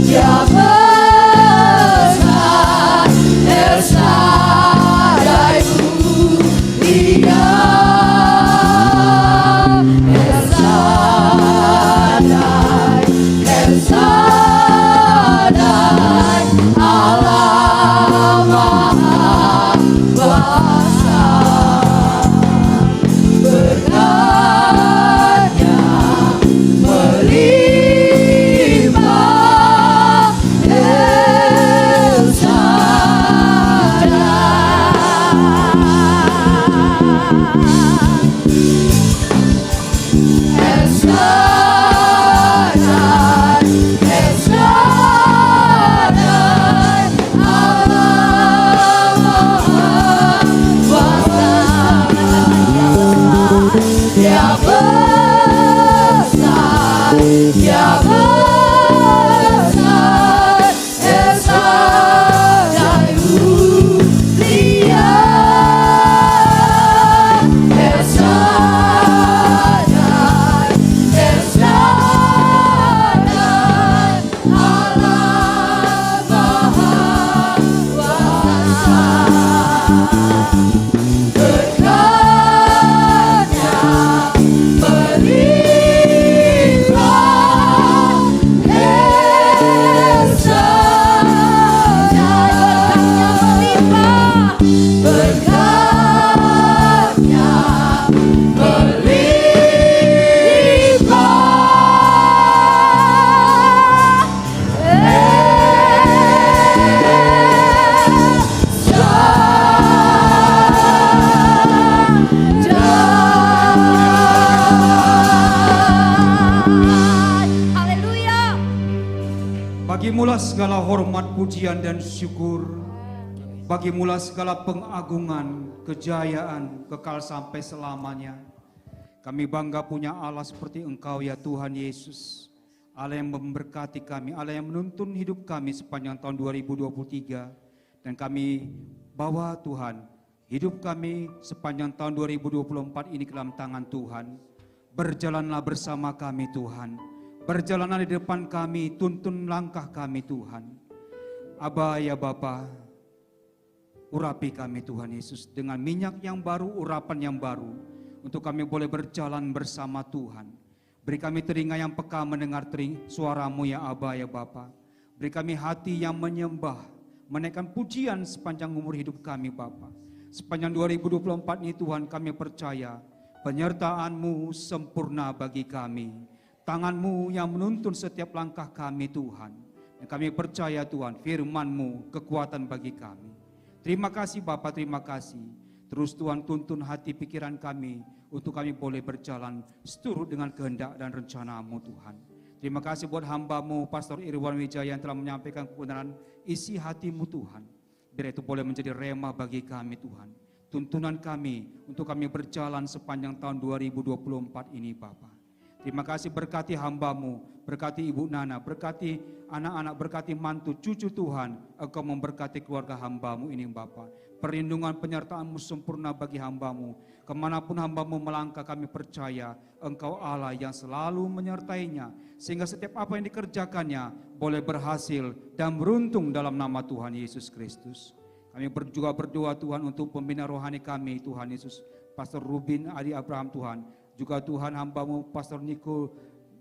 [SPEAKER 2] Dia besar, El Shaddai mulia, El Shaddai, El Shaddai, Allah Maha Kuasa. Berkatnya melimpah, El Shaddai. El Shaddai, El Shaddai, Allah Maha Kuasa. Dia besar, Dia besar, El Shaddai mulia, El Shaddai, El Shaddai, Allah Maha Kuasa. Berkatnya melimpah, El Shaddai. Berkatnya melimpah,
[SPEAKER 1] Haleluya.
[SPEAKER 4] Bagimulah segala hormat, pujian dan syukur. Bagimulah segala pengagungan, kejayaan, kekal sampai selamanya. Kami bangga punya Allah seperti Engkau ya Tuhan Yesus. Allah yang memberkati kami, Allah yang menuntun hidup kami sepanjang tahun 2023. Dan kami bawa Tuhan, hidup kami sepanjang tahun 2024 ini ke dalam tangan Tuhan. Berjalanlah bersama kami Tuhan. Berjalanlah di depan kami, tuntun langkah kami Tuhan. Aba ya Bapa, urapi kami Tuhan Yesus dengan minyak yang baru, urapan yang baru. Untuk kami boleh berjalan bersama Tuhan. Beri kami telinga yang peka mendengar suara-Mu ya Aba ya Bapa. Beri kami hati yang menyembah, menaikkan pujian sepanjang umur hidup kami Bapa. Sepanjang 2024 ini Tuhan kami percaya penyertaan-Mu sempurna bagi kami. Tangan-Mu yang menuntun setiap langkah kami Tuhan. Dan kami percaya Tuhan firman-Mu kekuatan bagi kami. Terima kasih Bapa, terima kasih. Terus Tuhan tuntun hati pikiran kami untuk kami boleh berjalan seturut dengan kehendak dan rencana-Mu Tuhan. Terima kasih buat hamba-Mu Pastor Irwan Wijaya yang telah menyampaikan kebenaran isi hati-Mu Tuhan. Biar itu boleh menjadi rema bagi kami Tuhan. Tuntunan kami untuk kami berjalan sepanjang tahun 2024 ini Bapa. Terima kasih berkati hamba-Mu, berkati Ibu Nana, berkati anak-anak, berkati mantu, cucu Tuhan. Engkau memberkati keluarga hamba-Mu ini Bapa. Perlindungan penyertaan-Mu sempurna bagi hamba-Mu. Kemanapun hamba-Mu melangkah kami percaya Engkau Allah yang selalu menyertainya. Sehingga setiap apa yang dikerjakannya boleh berhasil dan beruntung dalam nama Tuhan Yesus Kristus. Kami juga berdoa Tuhan untuk pembina rohani kami Tuhan Yesus. Pastor Rubin Adi Abraham Tuhan. Juga Tuhan hamba-Mu Pastor Niko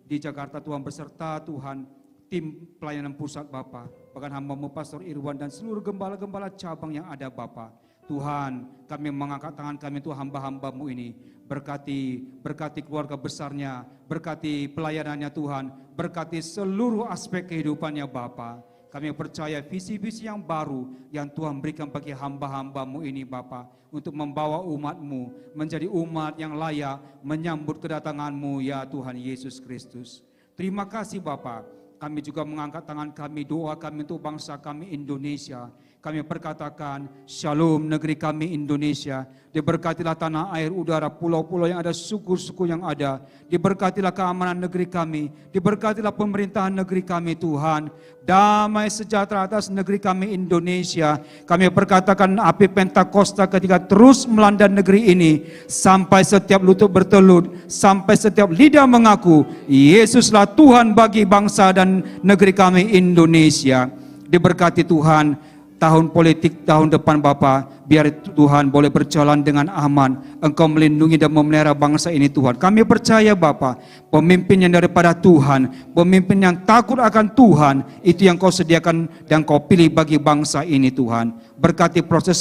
[SPEAKER 4] di Jakarta Tuhan beserta Tuhan tim pelayanan pusat Bapa. Bahkan hamba-Mu Pastor Irwan dan seluruh gembala-gembala cabang yang ada Bapa. Tuhan, kami mengangkat tangan kami Tuhan hamba-hamba-Mu ini. Berkati keluarga besarnya, berkati pelayanannya Tuhan, berkati seluruh aspek kehidupannya Bapa. Kami percaya visi-visi yang baru yang Tuhan berikan bagi hamba-hamba-Mu ini Bapa, untuk membawa umat-Mu menjadi umat yang layak menyambut kedatangan-Mu ya Tuhan Yesus Kristus. Terima kasih Bapa. Kami juga mengangkat tangan kami, doa kami untuk bangsa kami Indonesia. Kami perkatakan, shalom negeri kami Indonesia. Diberkatilah tanah air, udara, pulau-pulau yang ada, suku-suku yang ada. Diberkatilah keamanan negeri kami. Diberkatilah pemerintahan negeri kami Tuhan. Damai sejahtera atas negeri kami Indonesia. Kami perkatakan api Pentakosta ketika terus melanda negeri ini. Sampai setiap lutut bertelut, sampai setiap lidah mengaku, Yesuslah Tuhan bagi bangsa dan negeri kami Indonesia. Diberkati Tuhan. Tahun politik tahun depan Bapa, biar Tuhan boleh berjalan dengan aman. Engkau melindungi dan memelihara bangsa ini Tuhan. Kami percaya Bapa, pemimpin yang daripada Tuhan, pemimpin yang takut akan Tuhan, itu yang Kau sediakan dan Kau pilih bagi bangsa ini Tuhan. Berkati proses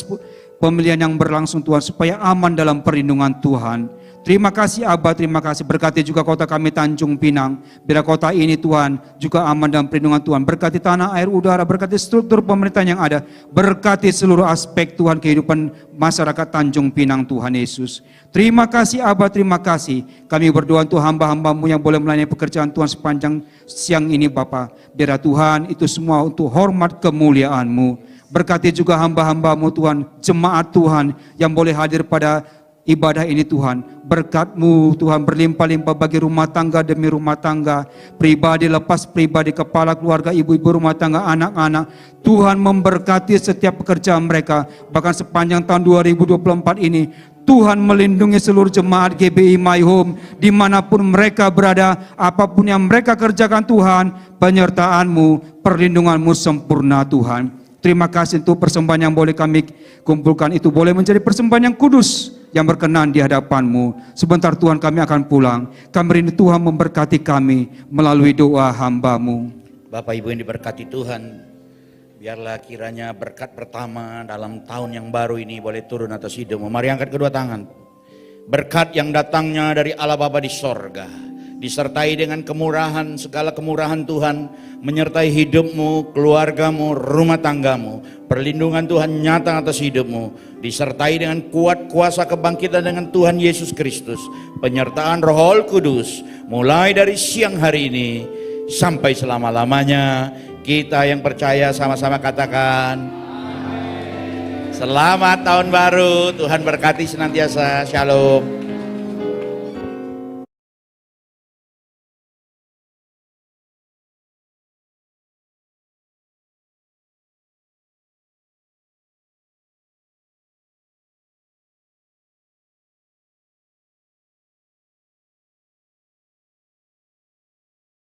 [SPEAKER 4] pemilihan yang berlangsung Tuhan, supaya aman dalam perlindungan Tuhan. Terima kasih Abah, terima kasih. Berkati juga kota kami Tanjung Pinang. Biar kota ini Tuhan juga aman dalam perlindungan Tuhan. Berkati tanah, air, udara, berkati struktur pemerintahan yang ada. Berkati seluruh aspek Tuhan kehidupan masyarakat Tanjung Pinang Tuhan Yesus. Terima kasih Abah, terima kasih. Kami berdoa untuk hamba-hamba-Mu yang boleh melayani pekerjaan Tuhan sepanjang siang ini Bapa. Biar Tuhan itu semua untuk hormat kemuliaan-Mu. Berkati juga hamba-hamba-Mu Tuhan, jemaat Tuhan yang boleh hadir pada ibadah ini Tuhan. Berkat-Mu Tuhan berlimpah-limpah bagi rumah tangga demi rumah tangga, pribadi lepas pribadi, kepala keluarga, ibu-ibu rumah tangga, anak-anak. Tuhan memberkati setiap pekerjaan mereka. Bahkan sepanjang tahun 2024 ini Tuhan melindungi seluruh jemaat GBI My Home dimanapun mereka berada, apapun yang mereka kerjakan Tuhan, penyertaan-Mu, perlindungan-Mu sempurna Tuhan. Terima kasih untuk persembahan yang boleh kami kumpulkan, itu boleh menjadi persembahan yang kudus, yang berkenan di hadapan-Mu. Sebentar Tuhan kami akan pulang. Kami rindu Tuhan memberkati kami melalui doa hamba-Mu.
[SPEAKER 3] Bapak Ibu yang diberkati Tuhan, biarlah kiranya berkat pertama dalam tahun yang baru ini boleh turun atas hidupmu. Mari angkat kedua tangan. Berkat yang datangnya dari Allah Bapa di sorga, disertai dengan kemurahan, segala kemurahan Tuhan, menyertai hidupmu, keluargamu, rumah tanggamu. Perlindungan Tuhan nyata atas hidupmu, disertai dengan kuat kuasa kebangkitan dengan Tuhan Yesus Kristus. Penyertaan Roh Kudus, mulai dari siang hari ini sampai selama-lamanya. Kita yang percaya sama-sama katakan, selamat tahun baru, Tuhan berkati senantiasa, shalom.